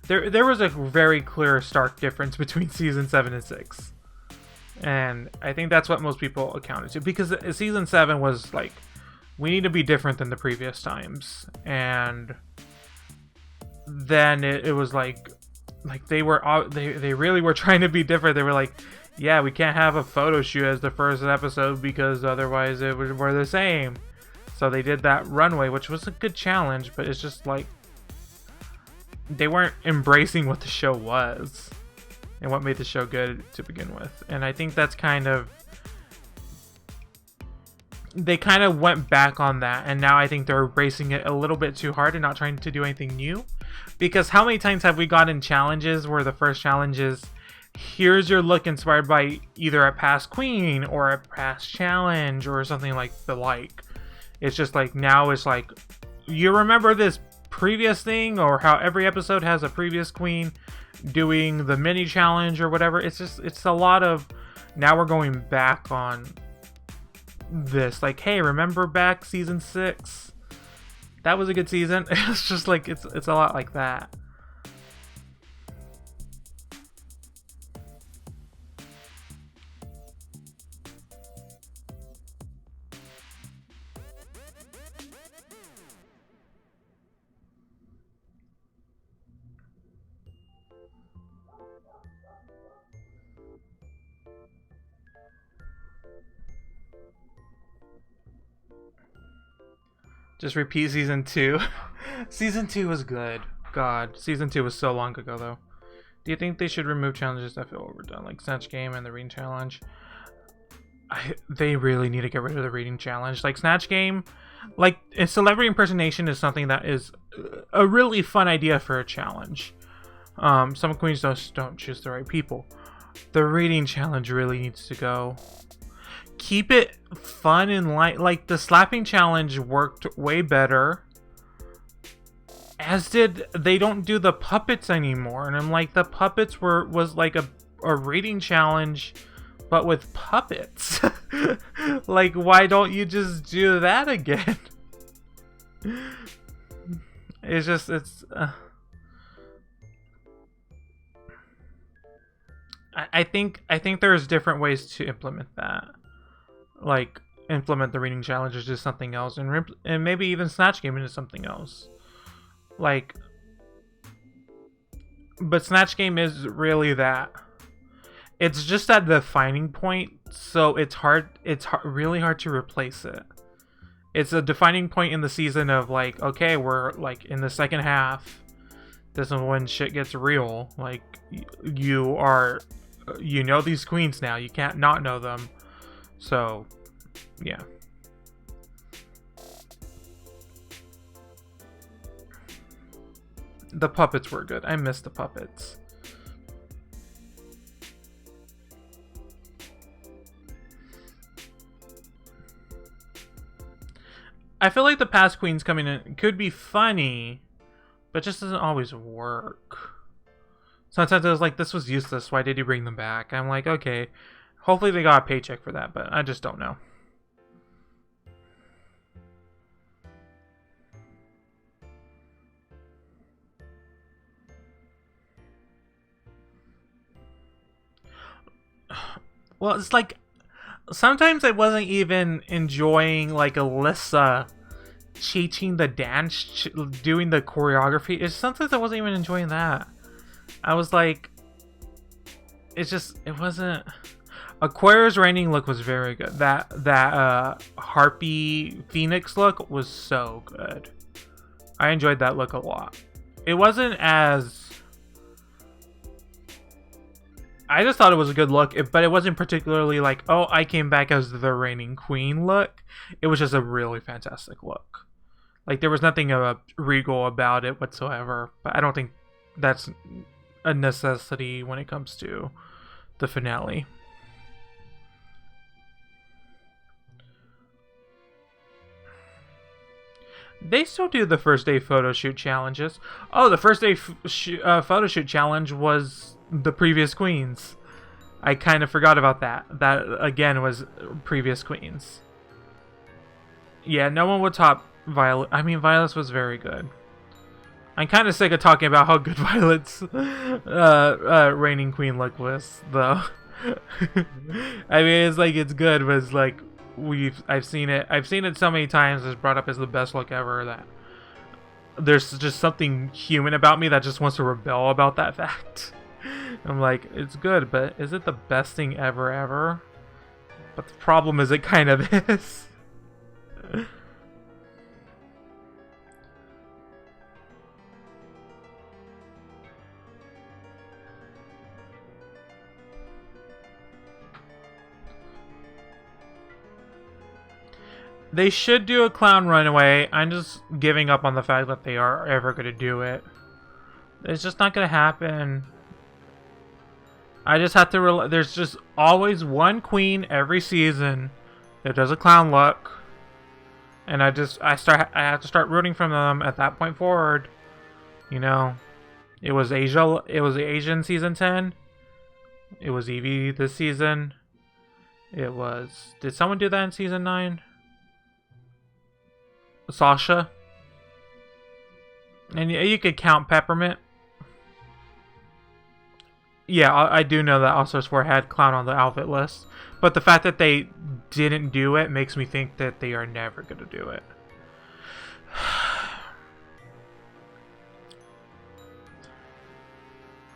there was a very clear stark difference between season 7 and 6. And I think that's what most people accounted to, because season 7 was like, we need to be different than the previous times. And then it was like they really were trying to be different. They were like, yeah, we can't have a photo shoot as the first episode because otherwise we're the same. So they did that runway, which was a good challenge, but it's just like they weren't embracing what the show was and what made the show good to begin with. And I think that's they kind of went back on that, and now I think they're embracing it a little bit too hard and not trying to do anything new. Because how many times have we gotten challenges where the first challenge is, here's your look inspired by either a past queen or a past challenge or something like the like. It's just like, now it's like, you remember this previous thing, or how every episode has a previous queen doing the mini challenge or whatever. It's a lot of, now we're going back on this, like, hey, remember back season 6? That was a good season. It's just like, it's a lot like that. Just repeat season 2. Season 2 was good. God, season 2 was so long ago though. Do you think they should remove challenges that feel overdone, like Snatch Game and the Reading Challenge? They really need to get rid of the Reading Challenge. Like Snatch Game, like a celebrity impersonation is something that is a really fun idea for a challenge. Some queens don't choose the right people. The Reading Challenge really needs to go. Keep it fun and light. Like the Slapping Challenge worked way better. As did, they don't do the puppets anymore, and I'm like, the puppets was like a Reading Challenge, but with puppets. Like, why don't you just do that again? It's just, it's. I think there's different ways to implement that. Like implement the Reading Challenge as just something else, and maybe even Snatch Game into something else. Like, but Snatch Game is really that. It's just at the defining point, so it's hard. Really hard to replace it. It's a defining point in the season of like, okay, we're like in the second half. This is when shit gets real. Like you know these queens now. You can't not know them. So, yeah. The puppets were good. I miss the puppets. I feel like the past queens coming in could be funny, but just doesn't always work. Sometimes I was like, this was useless. Why did he bring them back? I'm like, okay. Hopefully they got a paycheck for that, but I just don't know. Well, it's like sometimes I wasn't even enjoying like Alyssa teaching the dance, doing the choreography. It's sometimes I wasn't even enjoying that. I was like, it wasn't. Aquarius Raining look was very good. That Harpy Phoenix look was so good. I enjoyed that look a lot. It wasn't as. I just thought it was a good look, but it wasn't particularly like, oh, I came back as the reigning queen look. It was just a really fantastic look. Like, there was nothing regal about it whatsoever, but I don't think that's a necessity when it comes to the finale. They still do the first day photo shoot challenges. Oh, the first day photo shoot challenge was the previous queens. I kind of forgot about that. That again was previous queens. Yeah, no one would top Violet. I mean, Violet's was very good. I'm kind of sick of talking about how good Violet's reigning queen look was, though. I mean, it's like it's good, but it's like I've seen it so many times. It's brought up as the best look ever. That there's just something human about me that just wants to rebel about that fact. I'm like, it's good, but is it the best thing ever? But the problem is it kind of is. They should do a clown runaway. I'm just giving up on the fact that they are ever going to do it. It's just not going to happen. I just have to there's just always one queen every season that does a clown look, and I have to start rooting for them at that point forward. You know, it was Asia. It was Asian season 10. It was Evie this season. It was. Did someone do that in season 9? Sasha. And you could count Peppermint. Yeah, I do know that All Stars 4 had clown on the outfit list, but the fact that they didn't do it makes me think that they are never going to do it.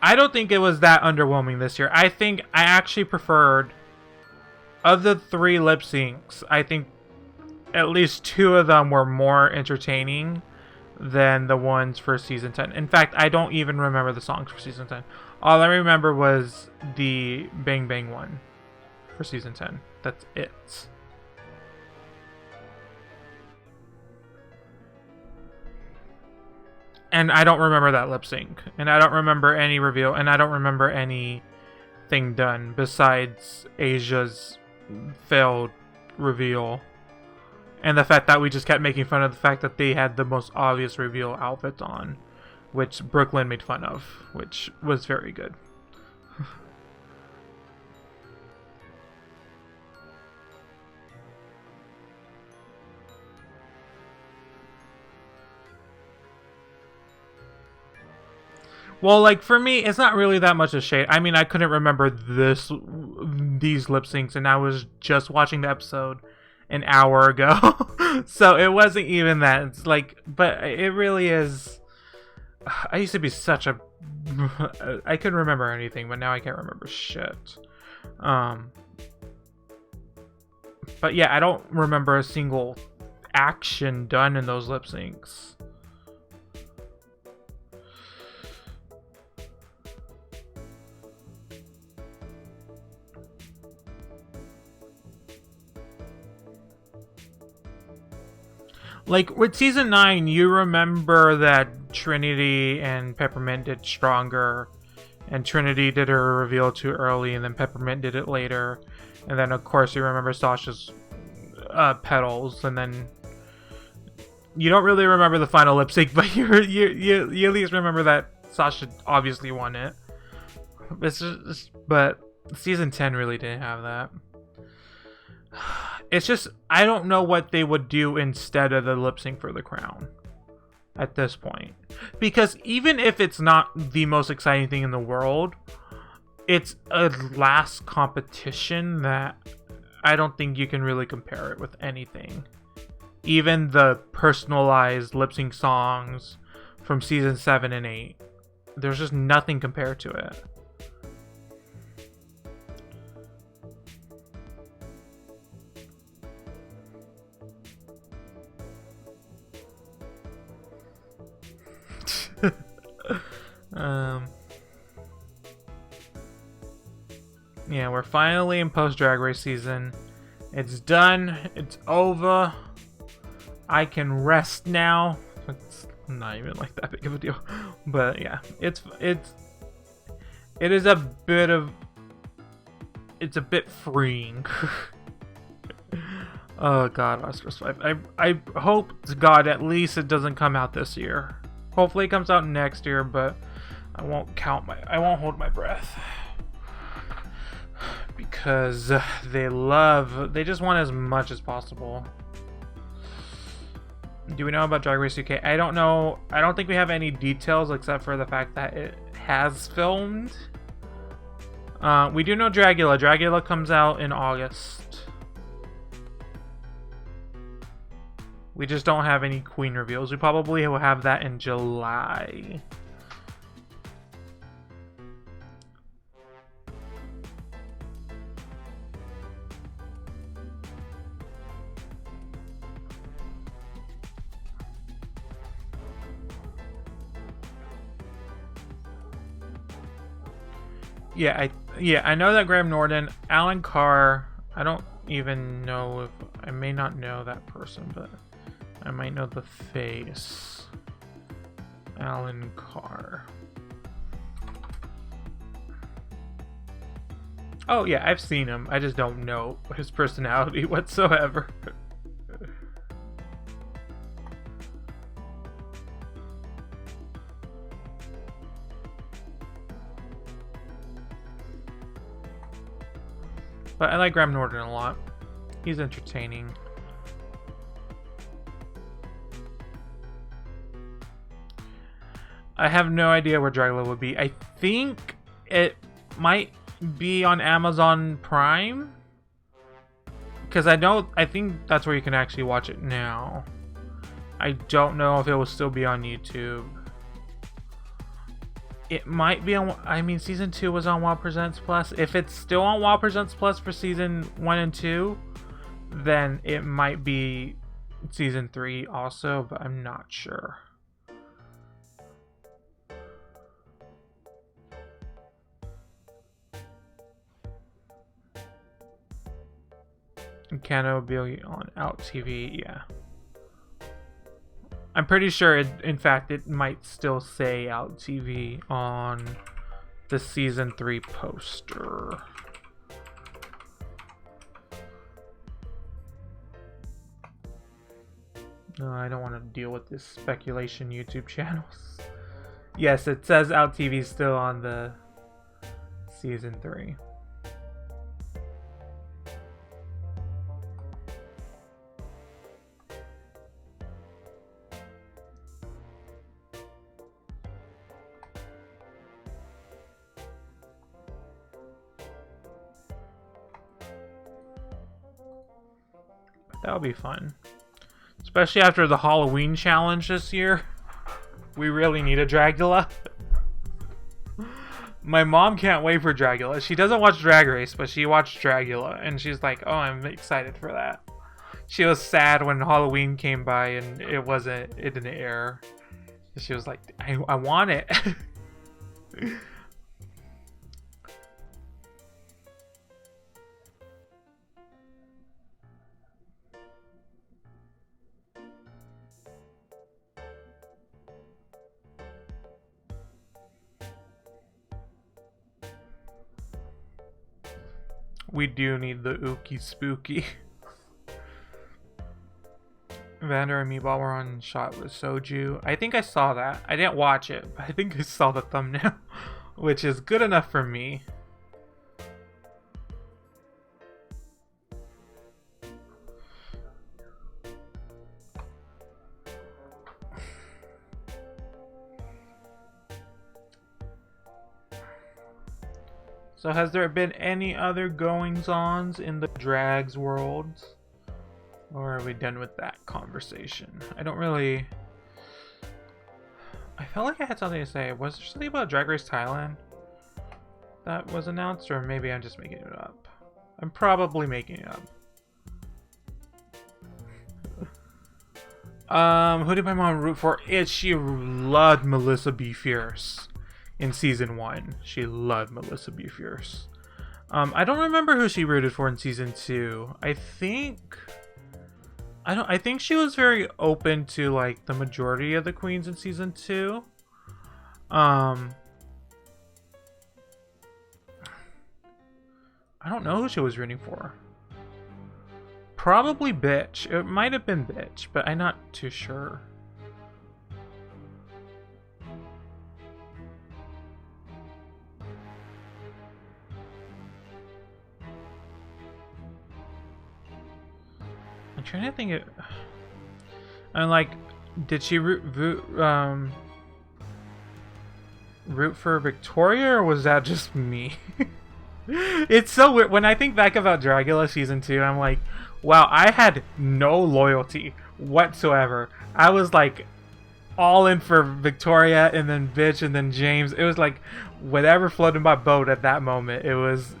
I don't think it was that underwhelming this year. I think I actually preferred, of the 3 lip syncs, I think at least 2 of them were more entertaining than the ones for season 10. In fact, I don't even remember the songs for season 10. All I remember was the Bang Bang one for season 10. That's it. And I don't remember that lip sync. And I don't remember any reveal. And I don't remember anything done besides Asia's failed reveal. And the fact that we just kept making fun of the fact that they had the most obvious reveal outfits on. Which Brooklyn made fun of. Which was very good. Well, like, for me, it's not really that much a shade. I mean, I couldn't remember these lip syncs, and I was just watching the episode an hour ago. So it wasn't even that. It's like, but it really is. I used to be such a. I couldn't remember anything, but now I can't remember shit. But yeah, I don't remember a single action done in those lip syncs. Like, with season 9, you remember that Trinity and Peppermint did Stronger, and Trinity did her reveal too early, and then Peppermint did it later, and then of course you remember Sasha's Petals, and then you don't really remember the final lip sync, but you at least remember that Sasha obviously won it. But season 10 really didn't have that. It's just, I don't know what they would do instead of the lip sync for the crown at this point. Because even if it's not the most exciting thing in the world, it's a last competition that I don't think you can really compare it with anything. Even the personalized lip sync songs from season 7 and 8, there's just nothing compared to it. Yeah, we're finally in post Drag Race season. It's done. It's over. I can rest now. It's not even like that big of a deal, but yeah, it's a bit freeing. Oh god, Oscars 5. I hope to God at least it doesn't come out this year. Hopefully it comes out next year, but I won't hold my breath. Because they just want as much as possible. Do we know about Drag Race UK? I don't know. I don't think we have any details except for the fact that it has filmed. We do know Dragula. Dragula comes out in August. We just don't have any queen reveals. We probably will have that in July. I know that Graham Norton, Alan Carr. I don't even know if I may not know that person, but I might know the face. Alan Carr. Oh yeah, I've seen him. I just don't know his personality whatsoever. But I like Graham Norton a lot. He's entertaining. I have no idea where Dragula would be. I think it might be on Amazon Prime. Because I think that's where you can actually watch it now. I don't know if it will still be on YouTube. It might be on, I mean, season 2 was on WoW Presents Plus. If it's still on WoW Presents Plus for season 1 and 2, then it might be season 3 also, but I'm not sure. Canada will be on Out TV, yeah. I'm pretty sure, in fact, it might still say Out TV on the season 3 poster. No, I don't want to deal with this speculation YouTube channels. Yes, it says Out TV still on the season 3. That'll be fun. Especially after the Halloween challenge this year. We really need a Dragula. My mom can't wait for Dragula. She doesn't watch Drag Race, but she watched Dragula. And she's like, oh, I'm excited for that. She was sad when Halloween came by and it didn't air. She was like, I want it. We do need the Ookie Spooky. Vander and Meatball were on shot with Soju. I think I saw that. I didn't watch it, but I think I saw the thumbnail, which is good enough for me. So has there been any other goings-ons in the drags world? Or are we done with that conversation? I don't really... I felt like I had something to say. Was there something about Drag Race Thailand that was announced? Or maybe I'm just making it up. I'm probably making it up. Who did my mom root for? She loved Melissa B. Fierce. In season 1, she loved Melissa B. Fierce. I don't remember who she rooted for in season 2. I think she was very open to like the majority of the queens in season 2. I don't know who she was rooting for. Probably Bitch. It might have been Bitch, but I'm not too sure. I'm trying to think it. I'm like, did she root for Victoria, or was that just me? It's so weird. When I think back about Dragula season 2, I'm like, wow, I had no loyalty whatsoever. I was like all in for Victoria and then Bitch and then James. It was like whatever floated my boat at that moment. It was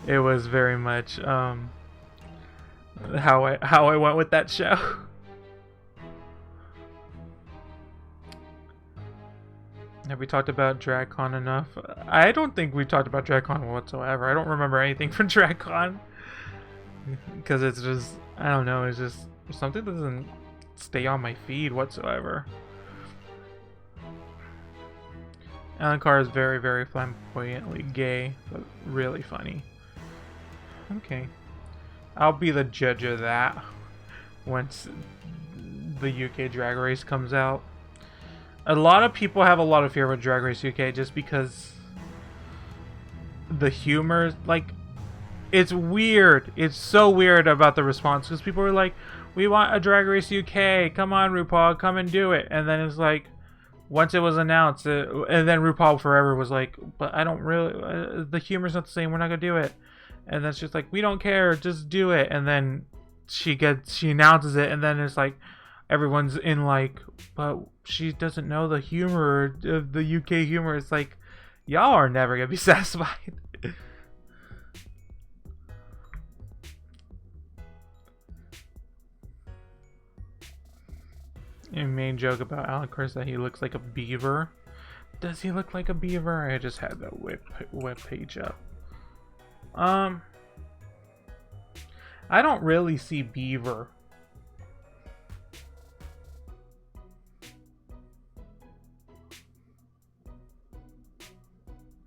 it was very much how I went with that show. Have we talked about DragCon enough? I don't think we talked about DragCon whatsoever. I don't remember anything from DragCon because it's just, I don't know, it's just something that doesn't stay on my feed whatsoever. Alan Carr is very, very flamboyantly gay, but really funny. Okay. I'll be the judge of that once the UK Drag Race comes out. A lot of people have a lot of fear with Drag Race UK just because the humor, like, it's weird. It's so weird about the response because people are like, we want a Drag Race UK. Come on, RuPaul, come and do it. And then it's like, once it was announced, and then RuPaul Forever was like, but I don't really, the humor's not the same. We're not going to do it. And then she's like, we don't care, just do it. And then she announces it, and then it's like everyone's in like, but she doesn't know the humor of the UK humor. It's like, y'all are never gonna be satisfied. main joke about Alan Carr is that he looks like a beaver. Does he look like a beaver? I just had the web page up. I don't really see beaver.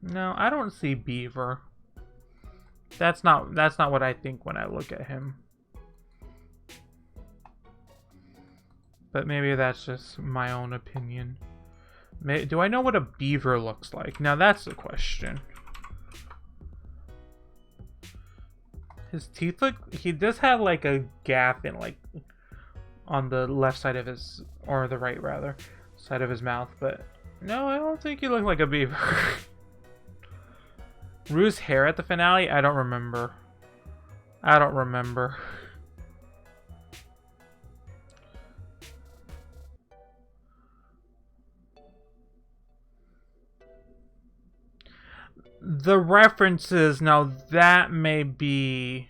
No, I don't see beaver. That's not what I think when I look at him. But maybe that's just my own opinion. Do I know what a beaver looks like? Now that's the question. His teeth look... He does have like a gap in like... on the left side of his... or the right rather. Side of his mouth. But no, I don't think he looked like a beaver. Rue's hair at the finale? I don't remember. I don't remember. The references, now that may be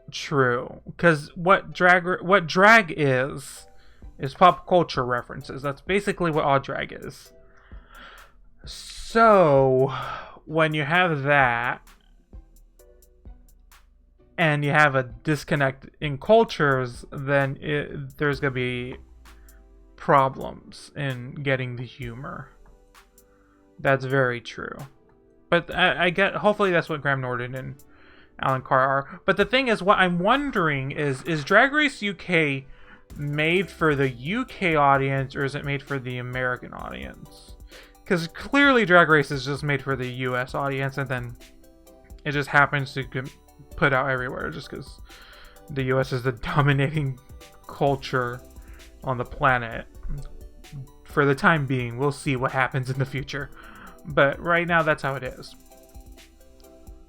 true, because what drag is pop culture references. That's basically what all drag is. So when you have that and you have a disconnect in cultures, then there's gonna be problems in getting the humor. That's very true. But I get, hopefully that's what Graham Norton and Alan Carr are. But the thing is, what I'm wondering is Drag Race UK made for the UK audience, or is it made for the American audience? Because clearly Drag Race is just made for the US audience, and then it just happens to get put out everywhere just because the US is the dominating culture on the planet. For the time being, we'll see what happens in the future. But right now, that's how it is.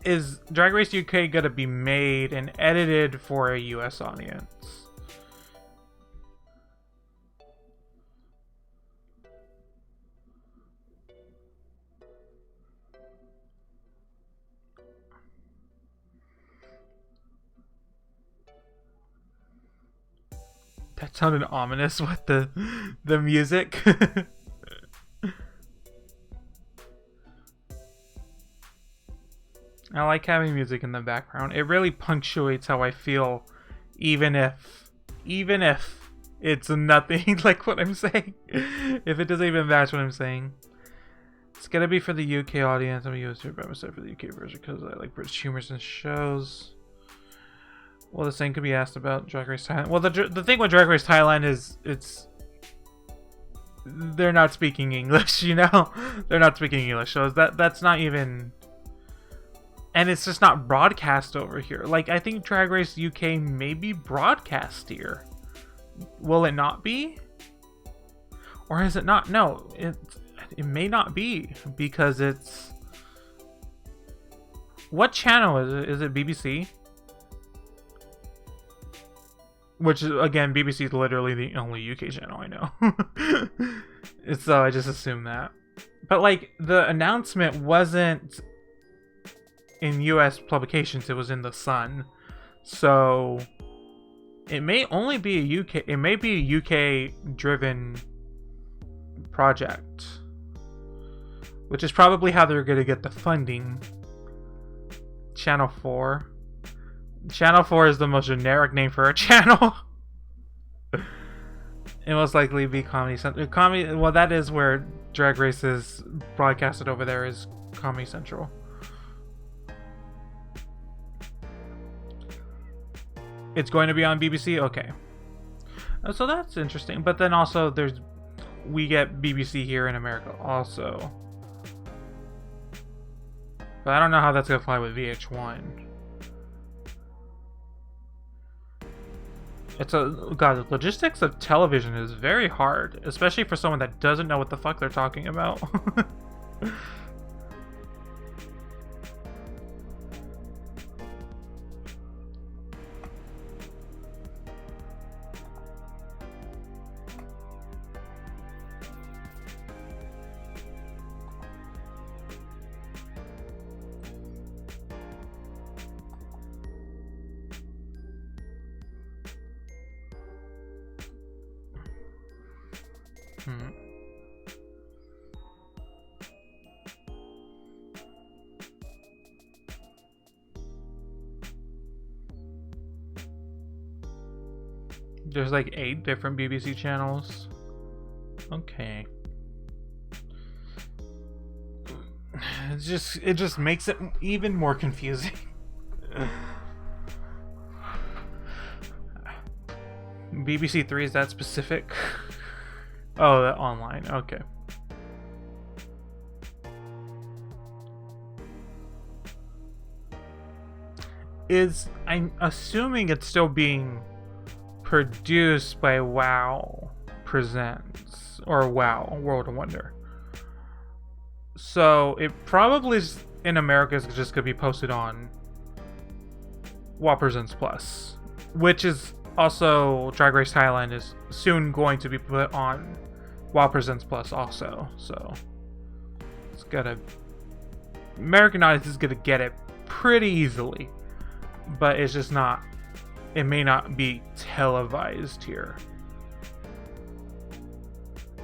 Is Drag Race UK going to be made and edited for a US audience? That sounded ominous with the music. I like having music in the background. It really punctuates how I feel, even if it's nothing like what I'm saying. If it doesn't even match what I'm saying. It's gonna be for the UK audience. I'm a US episode for the UK version because I like British humors and shows. Well, the same could be asked about Drag Race Thailand. Well, the thing with Drag Race Thailand is they're not speaking English, you know? They're not speaking English, so that's not even... And it's just not broadcast over here. Like, I think Drag Race UK may be broadcast here. Will it not be? Or is it not? No, it may not be, because it's... What channel is it? Is it BBC? Which, again, BBC is literally the only UK channel I know. So I just assume that. But, like, the announcement wasn't in US publications. It was in The Sun. So it may only be a UK... It may be a UK-driven project. Which is probably how they're going to get the funding. Channel 4. Channel 4 is the most generic name for a channel. It most likely be Comedy Central. Well, that is where Drag Race is broadcasted over there, is Comedy Central. It's going to be on BBC? Okay. So that's interesting. But then also we get BBC here in America also. But I don't know how that's going to fly with VH1. God, the logistics of television is very hard, especially for someone that doesn't know what the fuck they're talking about. Hmm. There's like 8 different BBC channels. Okay. It just makes it even more confusing. BBC Three, is that specific? Oh, that online. Okay. I'm assuming it's still being produced by WoW Presents or WoW World of Wonder. So it probably is, in America, is just gonna be posted on WoW Presents Plus, which is also Drag Race Thailand is soon going to be put on WoW Presents Plus also. So it's gonna American audience is gonna get it pretty easily, but it's just not. It may not be televised here.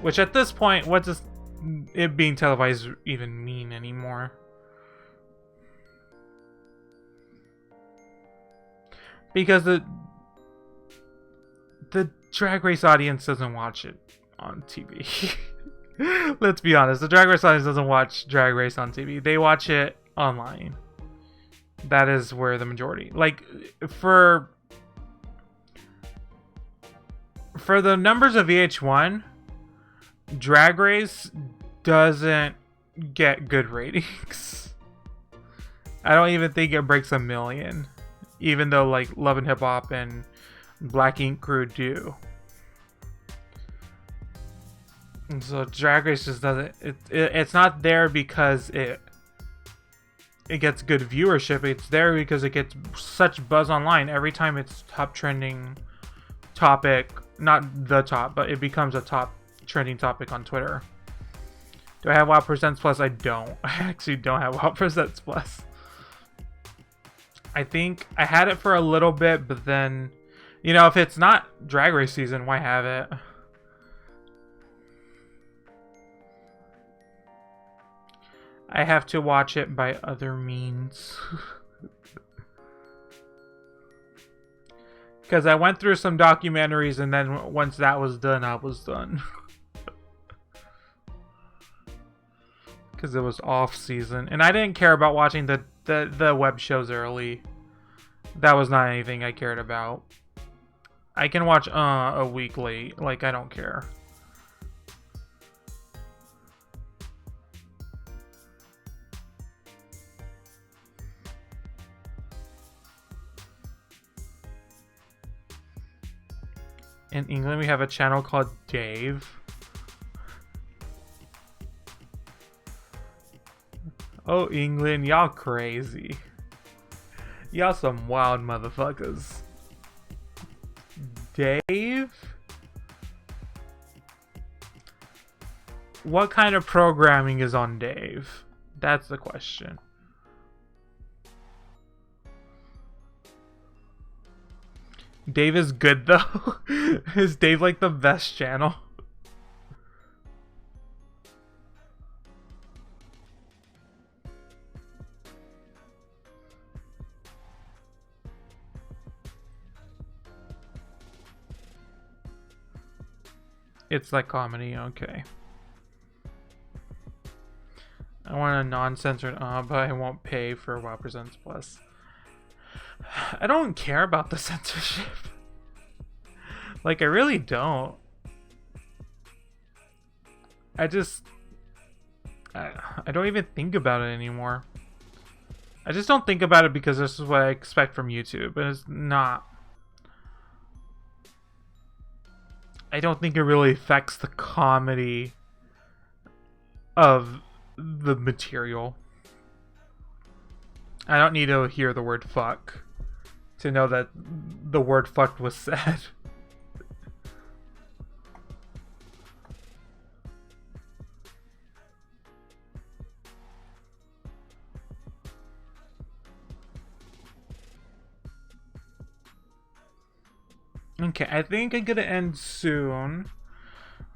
Which at this point, what does it being televised even mean anymore? Because the Drag Race audience doesn't watch it on TV. Let's be honest, the Drag Race audience doesn't watch Drag Race on TV. They watch it online. That is where the majority. Like for the numbers of VH1, Drag Race doesn't get good ratings. I don't even think it breaks 1 million, even though like Love and Hip Hop and Black Ink Crew do. And so Drag Race just doesn't. It's not there because it gets good viewership. It's there because it gets such buzz online every time it's top trending topic. Not the top, but it becomes a top trending topic on Twitter. Do I have WoW Presents Plus? I don't. I actually don't have WoW Presents Plus. I think I had it for a little bit, but then, you know, if it's not Drag Race season, why have it? I have to watch it by other means. Because I went through some documentaries, and then once that was done, I was done. Because it was off season, and I didn't care about watching the web shows early. That was not anything I cared about. I can watch a week late, like I don't care. In England, we have a channel called Dave. Oh, England, y'all crazy. Y'all some wild motherfuckers. Dave? What kind of programming is on Dave? That's the question. Dave is good though. Is Dave like the best channel? It's like comedy, okay. I want a non-censored but I won't pay for WoW Presents Plus. I don't care about the censorship. Like, I really don't. I don't even think about it anymore. I just don't think about it because this is what I expect from YouTube, and it's not. I don't think it really affects the comedy of the material. I don't need to hear the word fuck to know that the word fucked was said. Okay, I think I'm gonna end soon.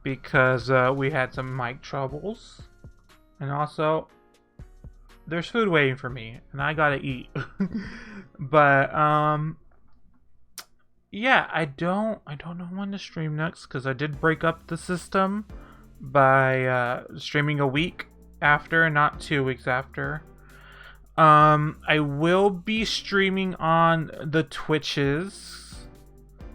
because we had some mic troubles, and also there's food waiting for me, and I gotta eat. But yeah, I don't know when to stream next because I did break up the system by streaming a week after, not 2 weeks after. I will be streaming on the Twitches,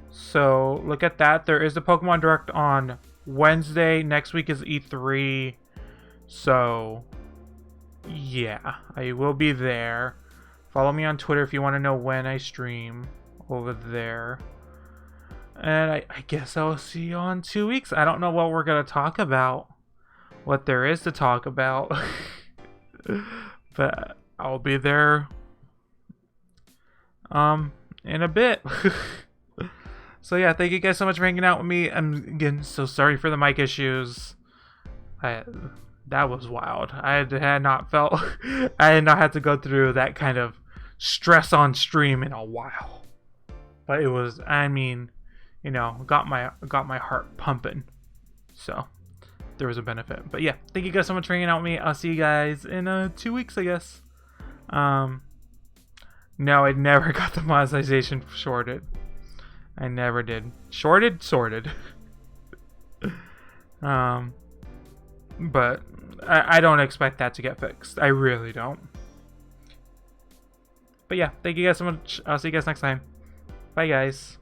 so look at that. There is a Pokemon Direct on Wednesday. Next week is E3, so yeah, I will be there. Follow me on Twitter if you want to know when I stream over there. And I guess I'll see you on 2 weeks. I don't know what we're going to talk about. What there is to talk about. But I'll be there in a bit. So yeah, thank you guys so much for hanging out with me. I'm again so sorry for the mic issues. That was wild. I had not felt I had not had to go through that kind of stress on stream in a while. But it was, I mean, you know, got my heart pumping. So there was a benefit. But yeah, thank you guys so much for hanging out with me. I'll see you guys in 2 weeks, I guess. No, I never got the monetization shorted. I never did. Sorted. But I don't expect that to get fixed. I really don't. But yeah, thank you guys so much. I'll see you guys next time. Bye, guys.